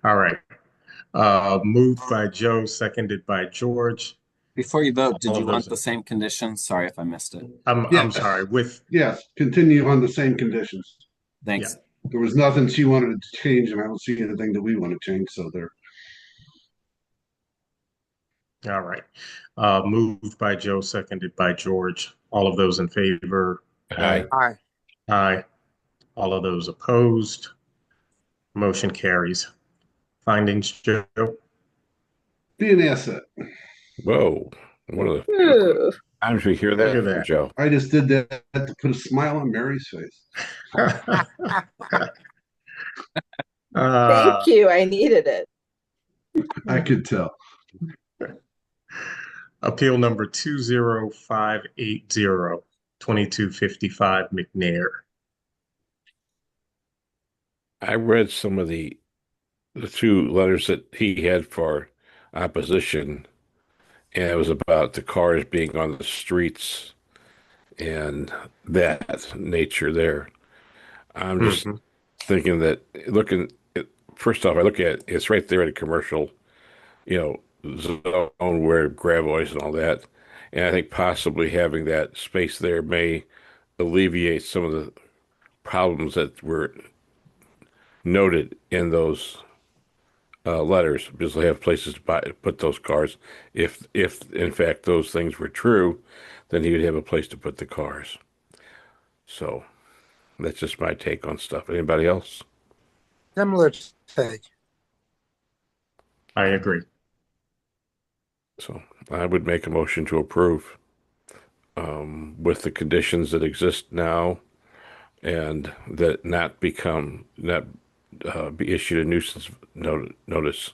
S2: All right. Moved by Joe, seconded by George.
S1: Before you vote, did
S2: All
S1: you
S2: those-
S1: want the same conditions? Sorry if I missed it.
S2: I'm
S6: Yes.
S2: sorry. With
S6: Yes, continue on the same conditions.
S1: Thanks.
S6: There was nothing she wanted to change, and I don't see anything that we want to change, so there.
S2: all right. Moved by Joe, seconded by George. All of those in favor?
S13: Aye.
S14: Aye.
S2: Aye. All of those opposed? Motion carries. Findings, Joe?
S6: Be an asset.
S13: Whoa. One of the times we hear that,
S2: Look at
S13: from
S2: that.
S13: Joe.
S6: I just did that to put a smile on Mary's face.
S2: Thank
S15: you. I needed it.
S6: I could tell.
S2: Appeal number 20580, 2255 McNair.
S13: I read some of the two letters that he had for opposition, and it was about the cars being on the streets and that nature there. I'm just thinking that first off, I look at it's right there at a commercial, zone where gravel is and all that. And I think possibly having that space there may alleviate some of the problems that were noted in those letters, because they have places to put those cars. If in fact those things were true, then he would have a place to put the cars. So that's just my take on stuff. Anybody else?
S14: Similar take.
S2: I agree.
S13: So I would make a motion to approve with the conditions that exist now, and that not be issued a nuisance notice,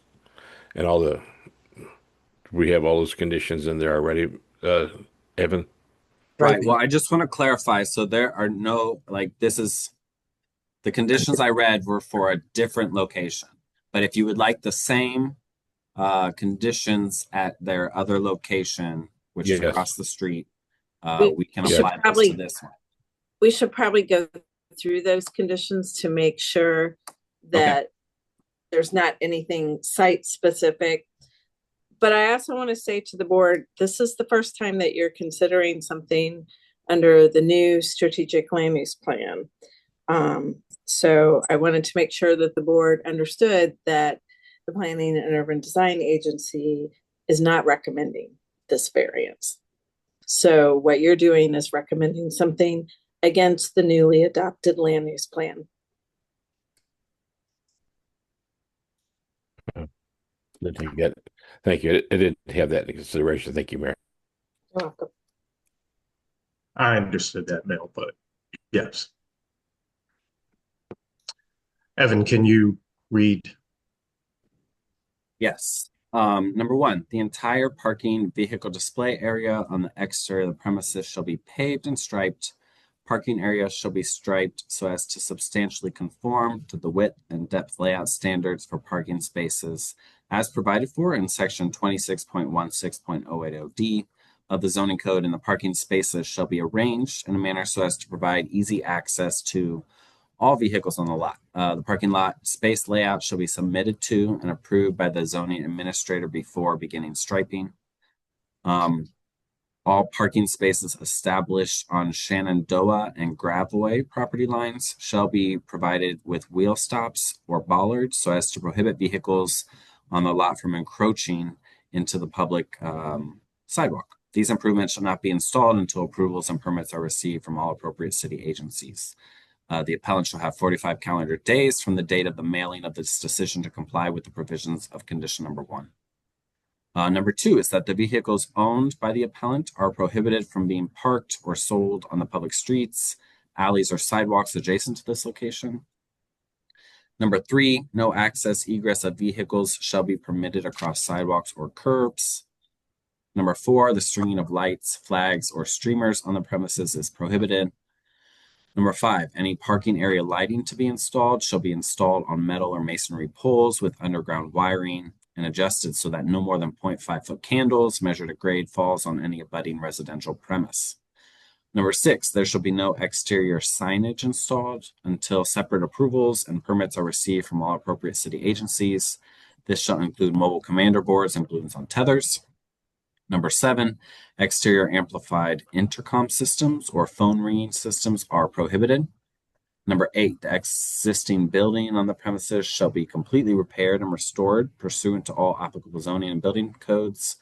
S13: and we have all those conditions in there already. Evan?
S1: Right. Well, I just want to clarify. So there are no, the conditions I read were for a different location. But if you would like the same conditions at their other location, which is across the street, we can apply this to this one.
S15: We should probably go through those conditions to make sure that there's not anything site specific. But I also want to say to the board, this is the first time that you're considering something under the new strategic land use plan. So I wanted to make sure that the board understood that the Planning and Urban Design Agency is not recommending this variance. So what you're doing is recommending something against the newly adopted land use plan.
S13: Thank you. I didn't have that in consideration. Thank you, Mayor.
S15: You're welcome.
S2: I understood that, Mel, but yes. Evan, can you read?
S1: Yes. Number one, the entire parking vehicle display area on the exterior of the premises shall be paved and striped. Parking areas shall be striped so as to substantially conform to the width and depth layout standards for parking spaces as provided for in section 26.16.080D of the zoning code and the parking spaces shall be arranged in a manner so as to provide easy access to all vehicles on the lot. The parking lot space layout shall be submitted to and approved by the zoning administrator before beginning striping. All parking spaces established on Shenandoah and Gravois property lines shall be provided with wheel stops or bollards so as to prohibit vehicles on the lot from encroaching into the public sidewalk. These improvements shall not be installed until approvals and permits are received from all appropriate city agencies. The appellant shall have 45 calendar days from the date of the mailing of this decision to comply with the provisions of condition number 1. Number 2 is that the vehicles owned by the appellant are prohibited from being parked or sold on the public streets, alleys, or sidewalks adjacent to this location. Number 3, no access egress of vehicles shall be permitted across sidewalks or curbs. Number 4, the stringing of lights, flags, or streamers on the premises is prohibited. Number 5, any parking area lighting to be installed shall be installed on metal or masonry poles with underground wiring and adjusted so that no more than 0.5 foot candles measured at grade falls on any abutting residential premise. Number 6, there shall be no exterior signage installed until separate approvals and permits are received from all appropriate city agencies. This shall include mobile commander boards and balloons on tethers. Number 7, exterior amplified intercom systems or phone ringing systems are prohibited. Number 8, the existing building on the premises shall be completely repaired and restored pursuant to all applicable zoning and building codes.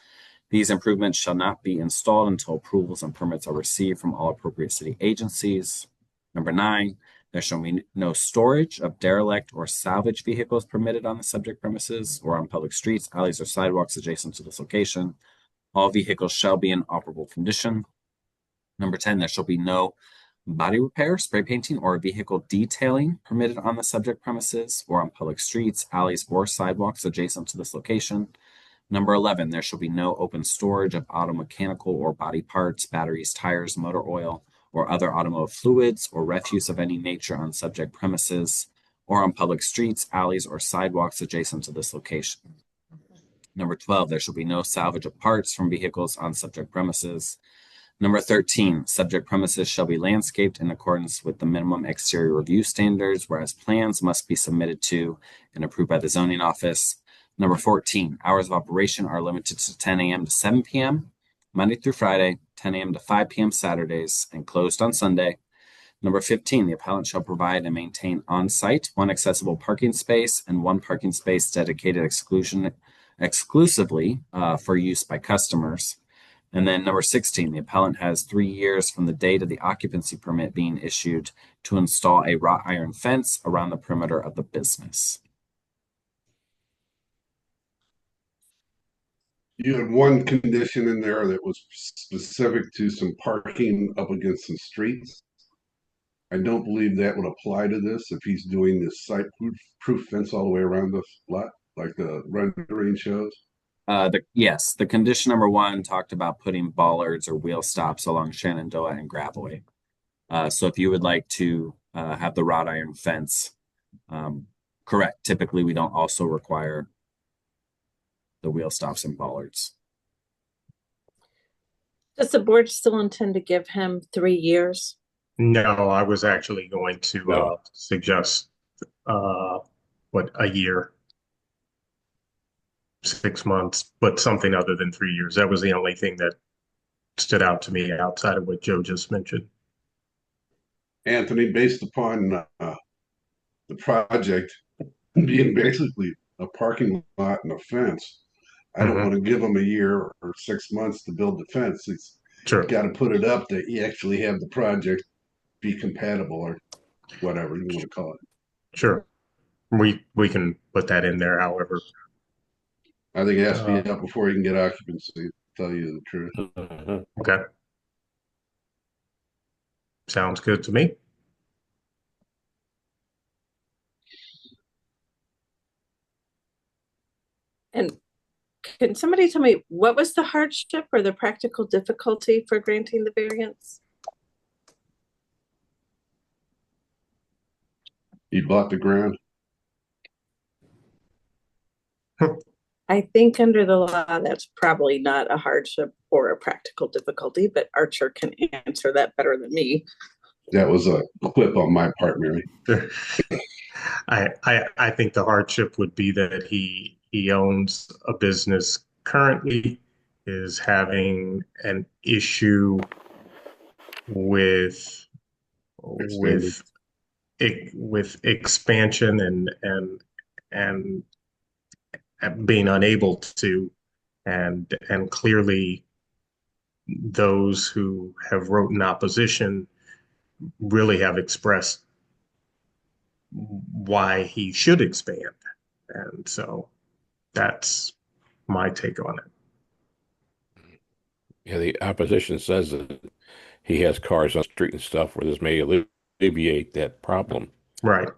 S1: These improvements shall not be installed until approvals and permits are received from all appropriate city agencies. Number 9, there shall be no storage of derelict or salvage vehicles permitted on the subject premises or on public streets, alleys, or sidewalks adjacent to this location. All vehicles shall be in operable condition. Number 10, there shall be no body repair, spray painting, or vehicle detailing permitted on the subject premises or on public streets, alleys, or sidewalks adjacent to this location. Number 11, there shall be no open storage of automechanical or body parts, batteries, tires, motor oil, or other automotive fluids or refuse of any nature on subject premises or on public streets, alleys, or sidewalks adjacent to this location. Number 12, there shall be no salvage of parts from vehicles on subject premises. Number 13, subject premises shall be landscaped in accordance with the minimum exterior review standards, whereas plans must be submitted to and approved by the zoning office. Number 14, hours of operation are limited to 10 a.m. to 7 p.m., Monday through Friday, 10 a.m. to 5 p.m. Saturdays, and closed on Sunday. Number 15, the appellant shall provide and maintain on-site 1 accessible parking space and 1 parking space dedicated exclusively for use by customers. And then number 16, the appellant has 3 years from the date of the occupancy permit being issued to install a wrought iron fence around the perimeter of the business.
S6: You had one condition in there that was specific to some parking up against some streets. I don't believe that would apply to this if he's doing this site-proof fence all the way around the lot, like the rendering shows.
S1: Yes, the condition number 1 talked about putting bollards or wheel stops along Shenandoah and Gravois. So if you would like to have the wrought iron fence, correct. Typically, we don't also require the wheel stops and bollards.
S15: Does the board still intend to give him 3 years?
S2: No, I was actually going to suggest a year, 6 months, but something other than 3 years. That was the only thing that stood out to me outside of what Joe just mentioned.
S6: Anthony, based upon the project being basically a parking lot and a fence, I don't want to give him a year or 6 months to build the fence. He's got to put it up that you actually have the project be compatible or whatever you want to call it.
S2: Sure. We can put that in there, however.
S6: I think it has to be up before you can get occupancy, to tell you the truth.
S2: Okay. Sounds good to me.
S15: And can somebody tell me what was the hardship or the practical difficulty for granting the variance?
S6: He bought the ground.
S15: I think under the law, that's probably not a hardship or a practical difficulty, but Archer can answer that better than me.
S6: That was a quip on my part, Mary.
S2: I think the hardship would be that he owns a business currently, is having an issue with expansion and being unable to, and clearly those who have wrote in opposition really have expressed why he should expand. And so that's my take on it.
S13: Yeah, the opposition says that he has cars on the street and stuff where this may alleviate that problem.
S2: Right.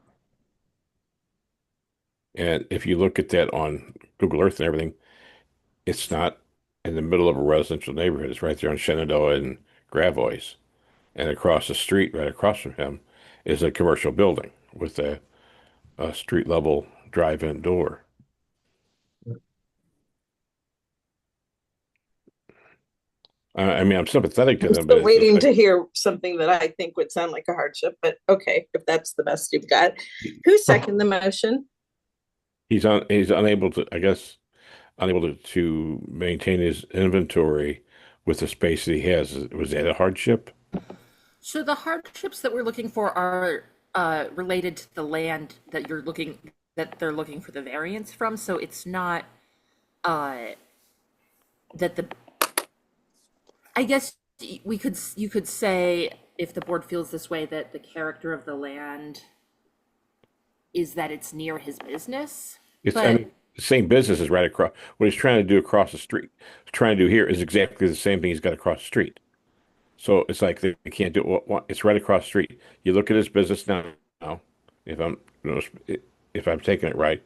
S13: And if you look at that on Google Earth and everything, it's not in the middle of a residential neighborhood. It's right there on Shenandoah and Gravois. And across the street, right across from him, is a commercial building with a street level drive-in door. I mean, I'm sympathetic to
S15: I'm
S13: them,
S15: still
S13: but
S15: waiting to hear something that I think would sound like a hardship, but okay, if that's the best you've got. Who seconded the motion?
S13: he's unable to, I guess, unable to maintain his inventory with the space that he has. Was that a hardship?
S16: So the hardships that we're looking for are related to the land that they're looking for the variance from. So it's not that I guess you could say, if the board feels this way, that the character of the land is that it's near his business.
S13: I mean, the same business is right across. What he's trying to do across the street, trying to do here is exactly the same thing he's got across the street. So it's like they can't do it. It's right across the street. You look at his business now. If I'm taking it right,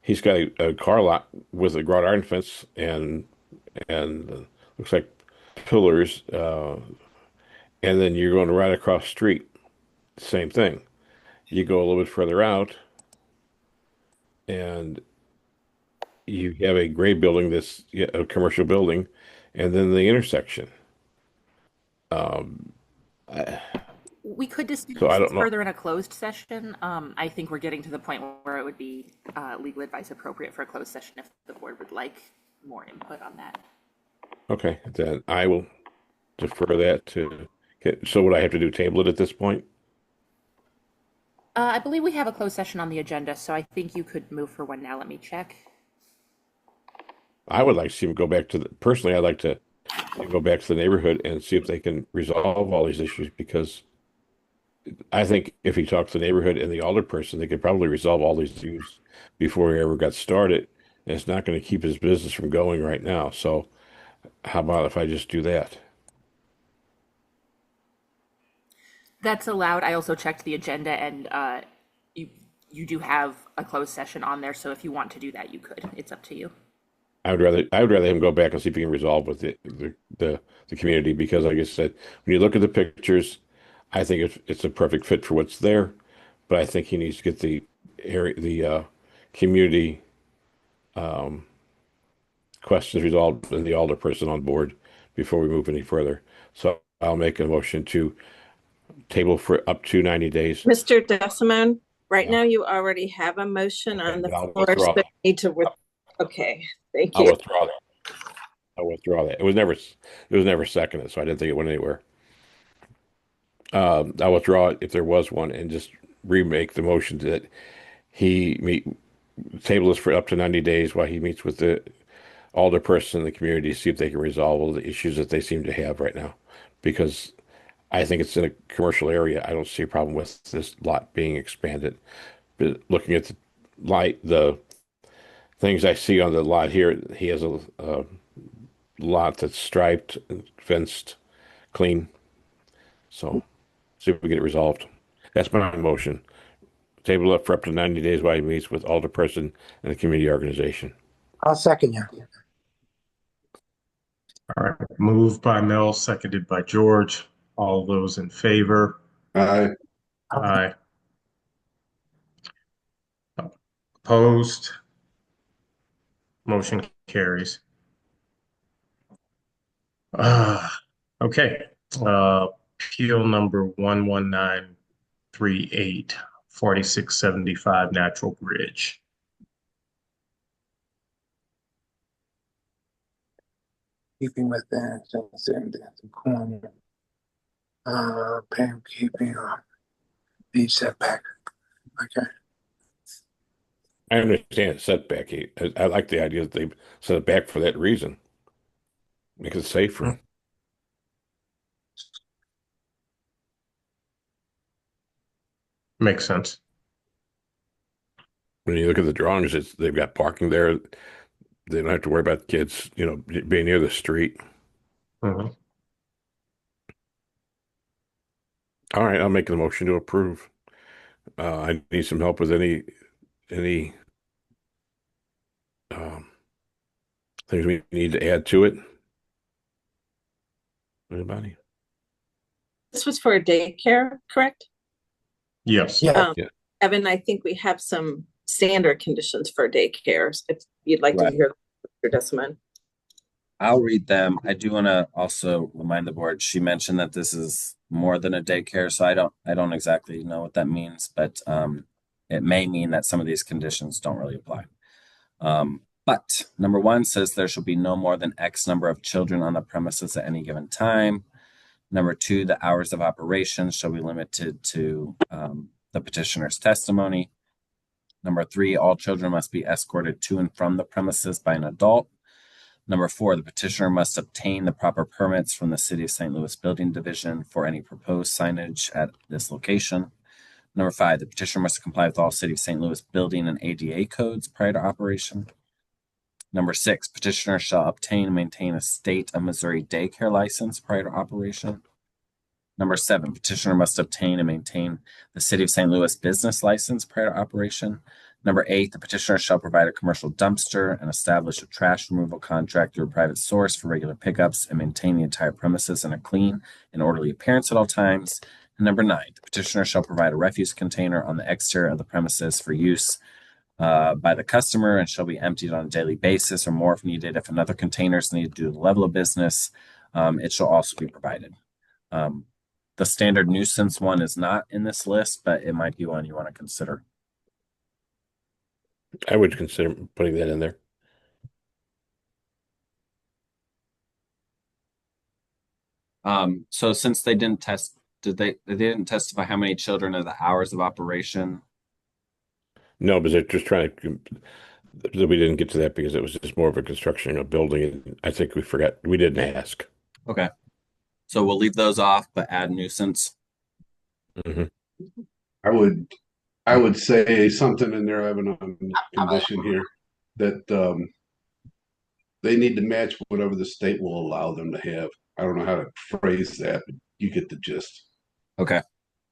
S13: he's got a car lot with a wrought iron fence and looks like pillars, and then you're going right across the street. Same thing. You go a little bit further out, and you have a gray building that's a commercial building, and then the intersection.
S16: We could discuss
S13: So I
S16: this
S13: don't know.
S16: further in a closed session. I think we're getting to the point where it would be legal advice appropriate for a closed session if the board would like more input on that.
S13: Okay, then I will defer that to. So what I have to do, table it at this point?
S16: I believe we have a closed session on the agenda, so I think you could move for one now. Let me check.
S13: I would like to see him go back to personally, I'd like to go back to the neighborhood and see if they can resolve all these issues, because I think if he talks to the neighborhood and the alderperson, they could probably resolve all these issues before he ever got started. And it's not going to keep his business from going right now. So how about if I just do that?
S16: That's allowed. I also checked the agenda, and you do have a closed session on there. So if you want to do that, you could. It's up to you.
S13: I would rather him go back and see if he can resolve with the community, because like I said, when you look at the pictures, I think it's a perfect fit for what's there, but I think he needs to get the community questions resolved and the alderperson on board before we move any further. So I'll make a motion to table for up to 90 days.
S15: Mr. Decimone, right now you already have a motion on the
S13: I'll
S15: floor.
S13: withdraw.
S15: So you need to okay, thank
S13: I'll
S15: you.
S13: withdraw that. It was never seconded, so I didn't think it went anywhere. I'll withdraw it if there was one and just remake the motion that table this for up to 90 days while he meets with the alderperson in the community, see if they can resolve all the issues that they seem to have right now. Because I think it's in a commercial area. I don't see a problem with this lot being expanded. But looking at the things I see on the lot here, he has a lot that's striped, fenced, clean. So see if we get it resolved. That's my motion. Table up for up to 90 days while he meets with alderperson and the community organization.
S14: I'll second you.
S2: All right. Moved by Mel, seconded by George. All those in favor?
S6: Aye.
S2: Aye. Opposed? Motion carries. Okay. Appeal number 11938, 4675 Natural Bridge.
S14: Keeping with that, and the corner. Pam keeping the setback. Okay.
S13: I understand setback. I like the idea that they set it back for that reason. Make it safer.
S2: Makes sense.
S13: When you look at the drawings, they've got parking there. They don't have to worry about kids, being near the street.
S2: Mhm.
S13: All right, I'll make the motion to approve. I need some help with any things we need to add to it. Anybody?
S15: This was for a daycare, correct?
S2: Yes.
S14: Yeah.
S15: Evan, I think we have some standard conditions for daycares. If you'd like
S1: Right.
S15: to hear Mr. Deciman.
S1: I'll read them. I do want to also remind the board, she mentioned that this is more than a daycare, so I don't exactly know what that means, but it may mean that some of these conditions don't really apply. But number 1 says there shall be no more than X number of children on the premises at any given time. Number 2, the hours of operation shall be limited to the petitioner's testimony. Number 3, all children must be escorted to and from the premises by an adult. Number 4, the petitioner must obtain the proper permits from the City of St. Louis Building Division for any proposed signage at this location. Number 5, the petitioner must comply with all City of St. Louis building and ADA codes prior to operation. Number 6, petitioner shall obtain and maintain a state of Missouri daycare license prior to operation. Number 7, petitioner must obtain and maintain the City of St. Louis business license prior to operation. Number 8, the petitioner shall provide a commercial dumpster and establish a trash removal contract through a private source for regular pickups and maintain the entire premises in a clean and orderly appearance at all times. And number 9, the petitioner shall provide a refuse container on the exterior of the premises for use by the customer and shall be emptied on a daily basis or more if needed. If another container is needed due to the level of business, it shall also be provided. The standard nuisance one is not in this list, but it might be one you want to consider.
S13: I would consider putting that in there.
S1: So since they didn't they didn't testify how many children are the hours of operation?
S13: No, but they're just trying to. We didn't get to that because it was just more of a construction of a building. I think we didn't ask.
S1: Okay. So we'll leave those off, but add nuisance.
S13: Mm-hmm.
S6: I would say something in there, Evan, on the condition here that they need to match whatever the state will allow them to have. I don't know how to phrase that, but you get the gist.
S1: Okay.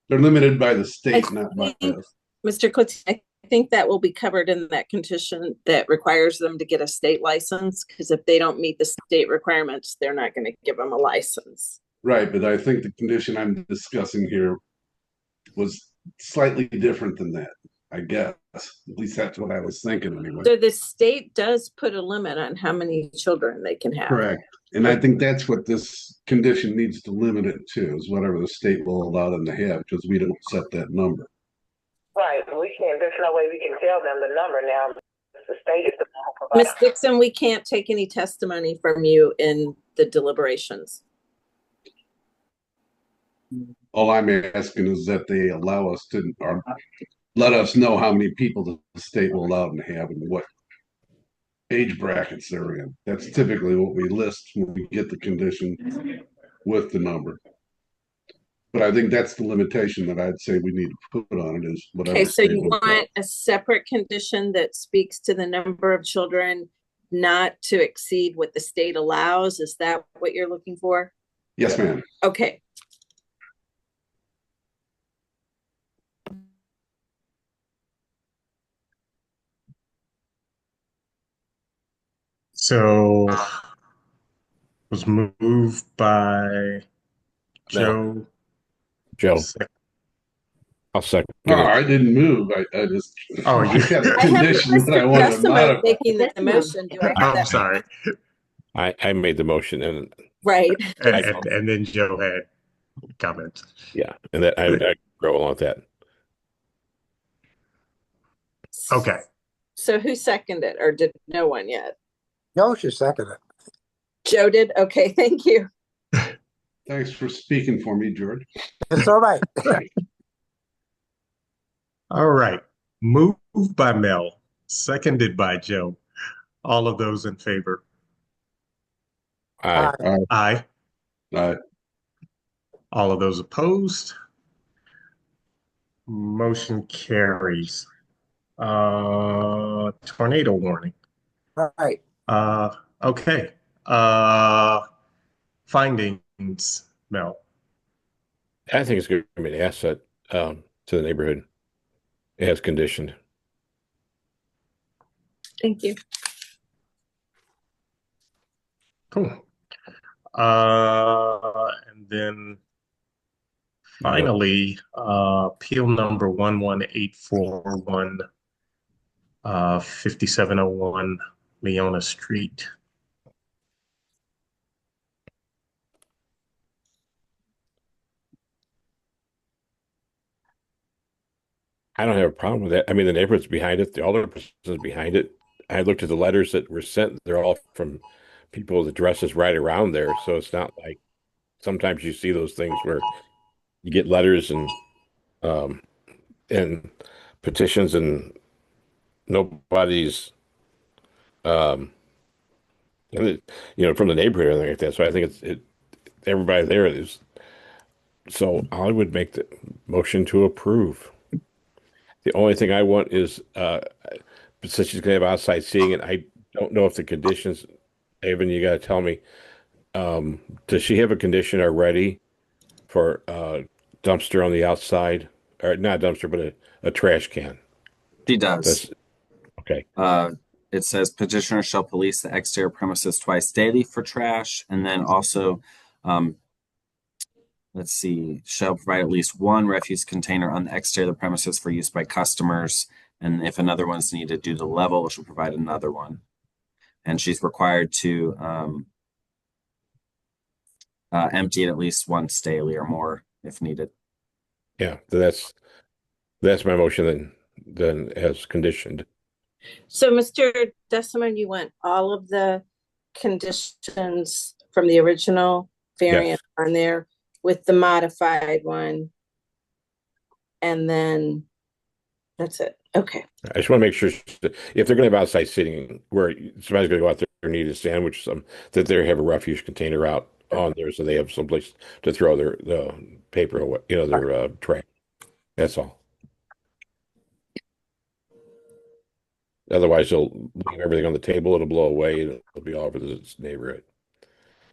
S6: They're limited by the state, not by us.
S15: Mr. Kutz, I think that will be covered in that condition that requires them to get a state license, because if they don't meet the state requirements, they're not going to give them a license.
S6: Right, but I think the condition I'm discussing here was slightly different than that, I guess. At least that's what I was thinking anyway.
S15: So the state does put a limit on how many children they can have.
S6: Correct. And I think that's what this condition needs to limit it to, is whatever the state will allow them to have, because we don't set that number.
S17: Right, we can't, there's no way we can tell them the number now. The state is the one who
S15: Ms.
S17: provides.
S15: Dixon, we can't take any testimony from you in the deliberations.
S6: All I'm asking is that they allow us to, or let us know how many people the state will allow them to have and what age brackets they're in. That's typically what we list when we get the condition with the number. But I think that's the limitation that I'd say we need to put on it, is whatever.
S15: Okay, so
S6: state
S15: you
S6: will
S15: want a separate condition that speaks to the number of children not to exceed what the state allows? Is that what you're looking for?
S6: Yes, ma'am.
S15: Okay.
S2: So was moved by Joe.
S13: Joe. I'll second
S6: No,
S13: it.
S6: I didn't move. I just,
S2: Oh,
S6: I
S2: you-
S6: had a
S15: I have
S6: condition that I
S15: Mr.
S6: wanted to
S15: Decimo
S6: modify.
S15: making the motion. Do I have
S2: I'm
S15: that?
S2: sorry.
S13: I made the motion and
S15: Right.
S2: And then Joe had comments.
S13: yeah, and that I go along with that.
S2: Okay.
S15: So who seconded or did no one yet?
S14: No, she seconded it.
S15: Joe did? Okay, thank you.
S6: Thanks for speaking for me, George.
S14: It's all right.
S2: All right. Moved by Mel, seconded by Joe. All of those in favor?
S13: Aye.
S2: Aye.
S6: Aye.
S2: All of those opposed? Motion carries. Tornado warning.
S14: Right.
S2: Okay. Findings, Mel.
S13: I think it's going to be an asset to the neighborhood as conditioned.
S15: Thank you.
S2: Cool. And then finally, appeal number 11841, 5701 Leona Street.
S13: I don't have a problem with that. I mean, the neighborhood's behind it. The older person's behind it. I looked at the letters that were sent. They're all from people with addresses right around there. So it's not like sometimes you see those things where you get letters and petitions and nobody's from the neighborhood or anything like that. So I think everybody there is. So I would make the motion to approve. The only thing I want is, since she's going to have outside seating, and I don't know if the conditions, Evan, you got to tell me, does she have a condition already for dumpster on the outside? Or not a dumpster, but a trash can?
S1: She does.
S13: Okay.
S1: It says petitioner shall police the exterior premises twice daily for trash, and then also, let's see, shall provide at least one refuse container on the exterior of the premises for use by customers. And if another one's needed due to the level, she'll provide another one. And she's required to empty it at least once daily or more if needed.
S13: Yeah, that's my motion then as conditioned.
S15: So Mr. Decimo, you want all of the conditions from the original variant on there with the modified one. And then that's it. Okay.
S13: I just want to make sure if they're going to have outside seating where somebody's going to go out there and need a sandwich, that they have a refuge container out on there so they have someplace to throw the paper away, their tray. That's all. Otherwise, they'll leave everything on the table. It'll blow away. And it'll be all over the neighborhood.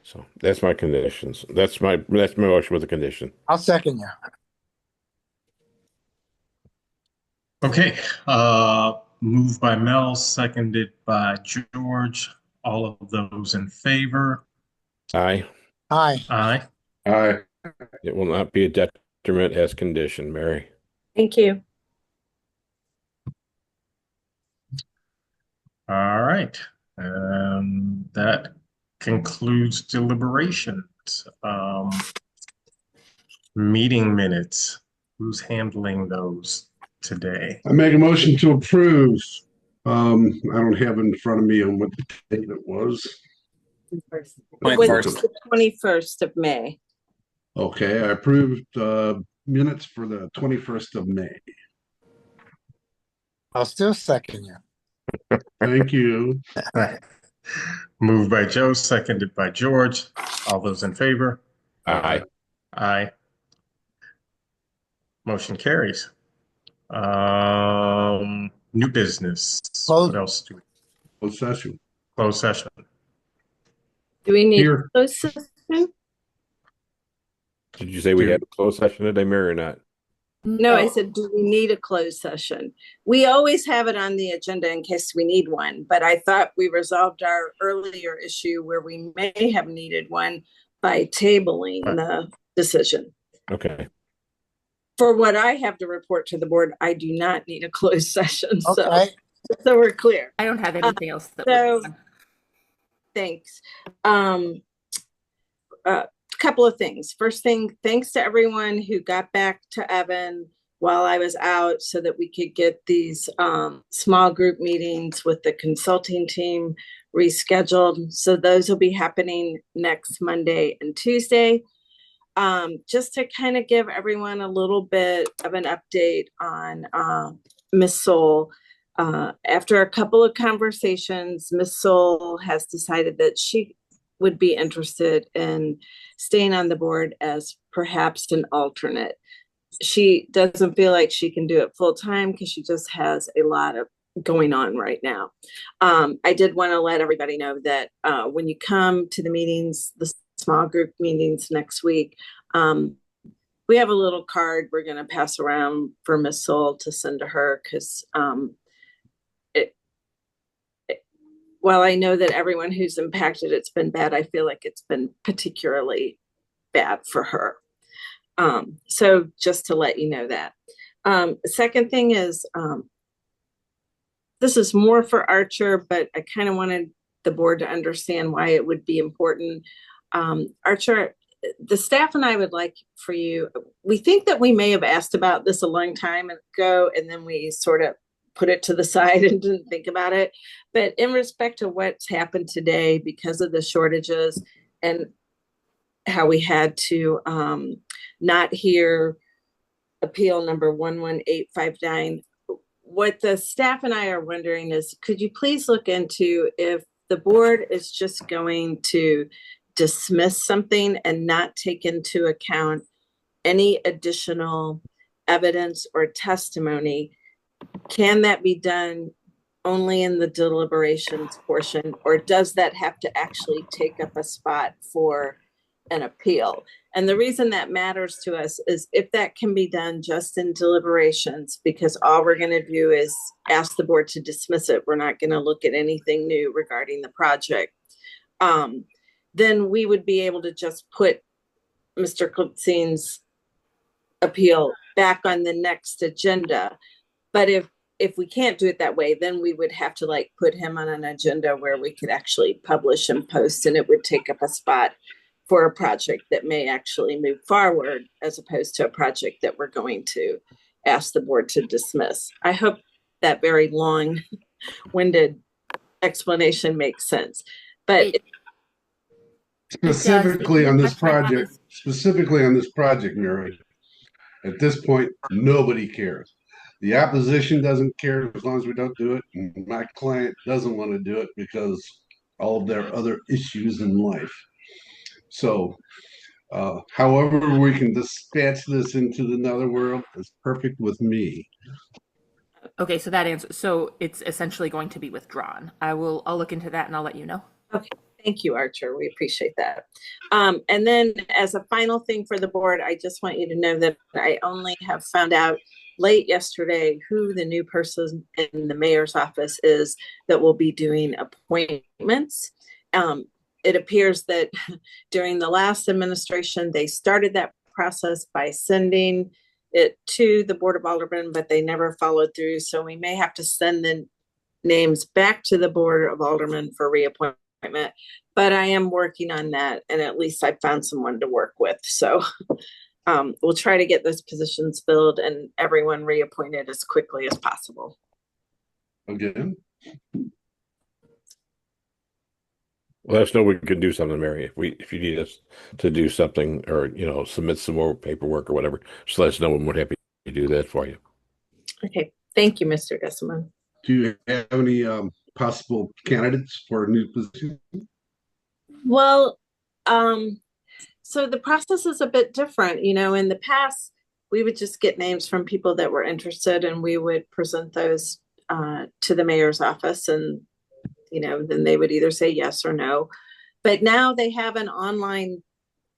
S13: So that's my conditions. That's my motion with the condition.
S14: I'll second you.
S2: Okay. Moved by Mel, seconded by George. All of those in favor?
S13: Aye.
S14: Aye.
S2: Aye.
S6: Aye.
S13: It will not be a detriment as conditioned, Mary.
S15: Thank you.
S2: All right. That concludes deliberations. Meeting minutes. Who's handling those today?
S6: I make a motion to approve. I don't have in front of me on what the date it was.
S15: It was the 21st of May.
S6: Okay, I approved minutes for the 21st of May.
S14: I'll still second you.
S6: Thank you.
S2: All right. Moved by Joe, seconded by George. All those in favor?
S13: Aye.
S2: Aye. Motion carries. New business. What else do we?
S6: Closed session.
S2: Closed session.
S15: Do we need
S2: Here.
S15: a closed session?
S13: Did you say we had a closed session today, Mary, or not?
S15: No, I said, do we need a closed session? We always have it on the agenda in case we need one, but I thought we resolved our earlier issue where we may have needed one by tabling the decision.
S13: Okay.
S15: for what I have to report to the board, I do not need a closed session.
S14: Okay.
S15: So we're clear.
S16: I don't have anything else that
S15: So
S16: would.
S15: thanks. Couple of things. First thing, thanks to everyone who got back to Evan while I was out so that we could get these small group meetings with the consulting team rescheduled. So those will be happening next Monday and Tuesday. Just to kind of give everyone a little bit of an update on Miss Soul. After a couple of conversations, Miss Soul has decided that she would be interested in staying on the board as perhaps an alternate. She doesn't feel like she can do it full time because she just has a lot of going on right now. I did want to let everybody know that when you come to the meetings, the small group meetings next week, we have a little card we're going to pass around for Miss Soul to send to her because while I know that everyone who's impacted, it's been bad, I feel like it's been particularly bad for her. So just to let you know that. Second thing is, this is more for Archer, but I kind of wanted the board to understand why it would be important. Archer, the staff and I would like for you, we think that we may have asked about this a long time ago, and then we sort of put it to the side and didn't think about it. But in respect to what's happened today because of the shortages and how we had to not hear appeal number 11859, what the staff and I are wondering is, could you please look into if the board is just going to dismiss something and not take into account any additional evidence or testimony? Can that be done only in the deliberations portion, or does that have to actually take up a spot for an appeal? And the reason that matters to us is if that can be done just in deliberations, because all we're going to do is ask the board to dismiss it. We're not going to look at anything new regarding the project. Then we would be able to just put Mr. Klipson's appeal back on the next agenda. But if we can't do it that way, then we would have to like put him on an agenda where we could actually publish and post, and it would take up a spot for a project that may actually move forward as opposed to a project that we're going to ask the board to dismiss. I hope that very long-winded explanation makes sense. But
S6: specifically on this project, Mary, at this point, nobody cares. The opposition doesn't care as long as we don't do it. And my client doesn't want to do it because all of their other issues in life. So, however we can dispatch this into the netherworld is perfect with me.
S16: Okay, so that answer. So it's essentially going to be withdrawn. I'll look into that and I'll let you know.
S15: Okay. Thank you, Archer. We appreciate that. And then as a final thing for the board, I just want you to know that I only have found out late yesterday who the new person in the mayor's office is that will be doing appointments. It appears that during the last administration, they started that process by sending it to the Board of Aldermen, but they never followed through. So we may have to send the names back to the Board of Aldermen for reappointment. But I am working on that, and at least I found someone to work with. So we'll try to get those positions filled and everyone reappointed as quickly as possible.
S6: Again.
S13: Let us know we can do something, Mary. If you need us to do something or submit some more paperwork or whatever, just let us know, and we're happy to do that for you.
S15: Okay, thank you, Mr. Disselman.
S6: Do you have any possible candidates for a new position?
S15: Well, so the process is a bit different. In the past, we would just get names from people that were interested, and we would present those to the mayor's office, and then they would either say yes or no. But now they have an online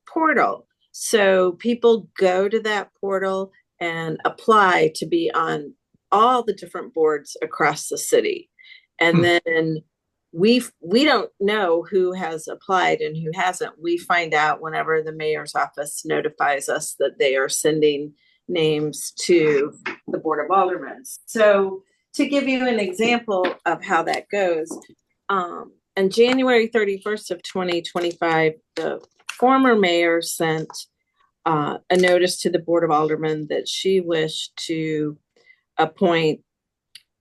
S15: portal. So people go to that portal and apply to be on all the different boards across the city. And then we don't know who has applied and who hasn't. We find out whenever the mayor's office notifies us that they are sending names to the Board of Aldermen. So to give you an example of how that goes, on January 31st of 2025, the former mayor sent a notice to the Board of Aldermen that she wished to appoint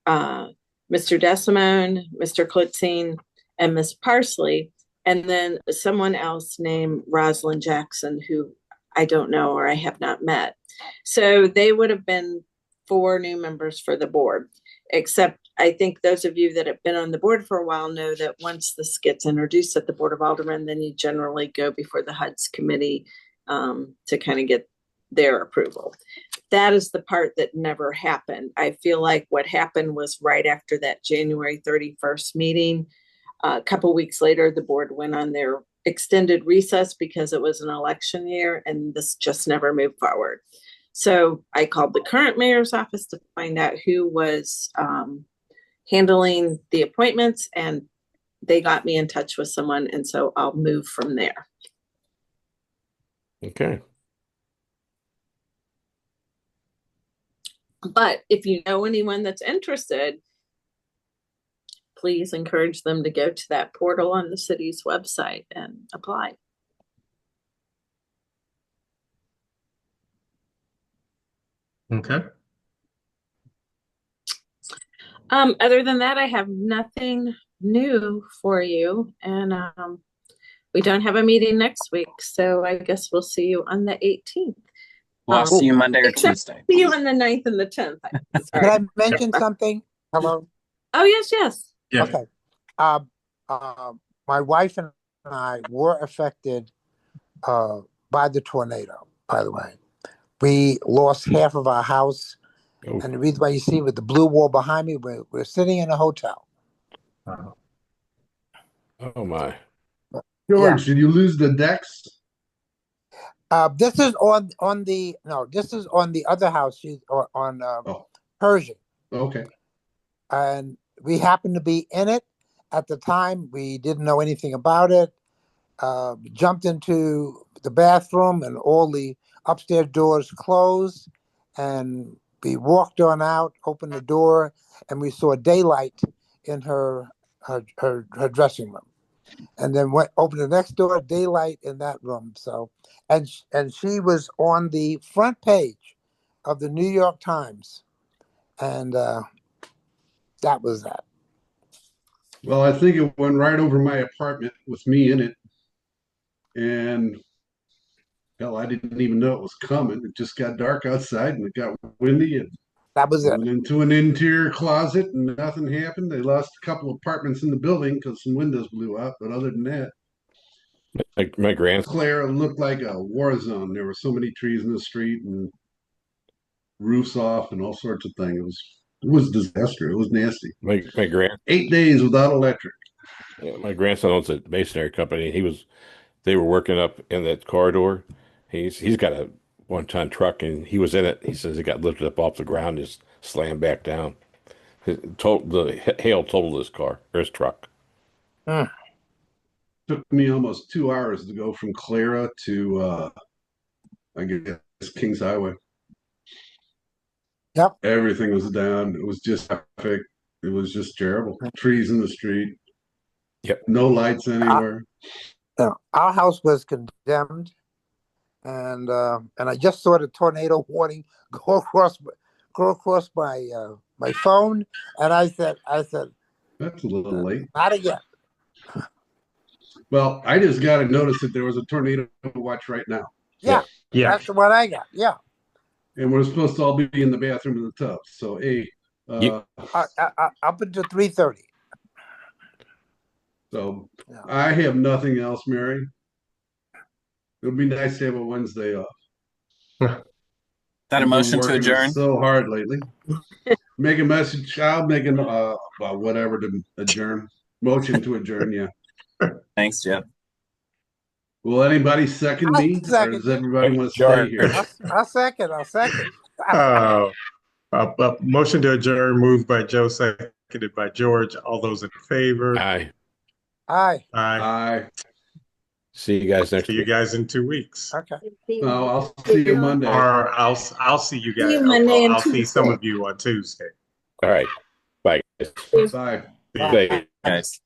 S15: Mr. Desimone, Mr. Klitzing, and Ms. Parsley, and then someone else named Rosalind Jackson, who I don't know or I have not met. So they would have been 4 new members for the board, except I think those of you that have been on the board for a while know that once this gets introduced at the Board of Aldermen, then you generally go before the HUD's committee to kind of get their approval. That is the part that never happened. I feel like what happened was right after that January 31st meeting, a couple weeks later, the board went on their extended recess because it was an election year, and this just never moved forward. So I called the current mayor's office to find out who was handling the appointments, and they got me in touch with someone, and so I'll move from there.
S13: Okay.
S15: But if you know anyone that's interested, please encourage them to go to that portal on the city's website and apply.
S2: Okay.
S15: Other than that, I have nothing new for you, and we don't have a meeting next week, so I guess we'll see you on the 18th.
S1: Well, I'll see you Monday or
S15: except
S1: Tuesday.
S15: See you on the 9th and the 10th.
S14: Can I mention something? Hello?
S15: Oh, yes.
S2: Yeah.
S14: Okay. My wife and I were affected by the tornado, by the way. We lost half of our house.
S13: Oh.
S14: And the reason why you see with the blue wall behind me, we're sitting in a hotel.
S13: Oh my.
S6: George, did you lose the decks?
S14: This is on the other house. She's on Persian.
S6: Okay.
S14: And we happened to be in it at the time. We didn't know anything about it. Jumped into the bathroom, and all the upstairs doors closed, and we walked on out, opened the door, and we saw daylight in her dressing room. And then opened the next door, daylight in that room. So, and she was on the front page of the New York Times, and that was that.
S6: Well, I think it went right over my apartment with me in it. And hell, I didn't even know it was coming. It just got dark outside and it got windy, and
S14: that was it.
S6: Went into an interior closet and nothing happened. They lost a couple of apartments in the building because some windows blew out. But other than that,
S13: my grandson
S6: Clara looked like a war zone. There were so many trees in the street and roofs off and all sorts of things. It was disaster. It was nasty.
S13: My
S6: 8 days without electric.
S13: Yeah, my grandson owns a masonry company. They were working up in that corridor. He's got a 1-ton truck, and he was in it. He says it got lifted up off the ground, just slammed back down. The hail totaled his car or his truck.
S6: Took me almost 2 hours to go from Clara to I guess Kings Highway.
S14: Yep.
S6: Everything was down. It was just traffic. It was just terrible. Trees in the street.
S13: Yep.
S6: No lights anywhere.
S14: Our house was condemned, and I just saw the tornado warning go across my phone, and I said
S6: that's a little late.
S14: Not again.
S6: Well, I just got a notice that there was a tornado watch right now.
S14: Yeah. That's the one I got. Yeah.
S6: And we're supposed to all be in the bathroom in the tub. So,
S14: up until 3:30.
S6: So I have nothing else, Mary. It would be nice to have a Wednesday off.
S1: That a motion to adjourn?
S6: So hard lately. Make a message. I'll make an whatever to adjourn. Motion to adjourn. Yeah.
S1: Thanks, Jeff.
S6: Will anybody second me, or does everybody want to stay here?
S14: I'll second.
S2: Motion to adjourn, moved by Joe, seconded by George. All those in favor?
S13: Aye.
S14: Aye.
S6: Aye.
S13: See you guys next
S2: See you
S13: week.
S2: guys in 2 weeks.
S14: Okay.
S6: No, I'll see you Monday.
S2: Or I'll see you guys.
S15: See you Monday and
S2: I'll see some
S15: Tuesday.
S2: of you on Tuesday.
S13: All right. Bye, guys.
S6: Bye.
S2: See you.
S13: Bye.
S1: Guys.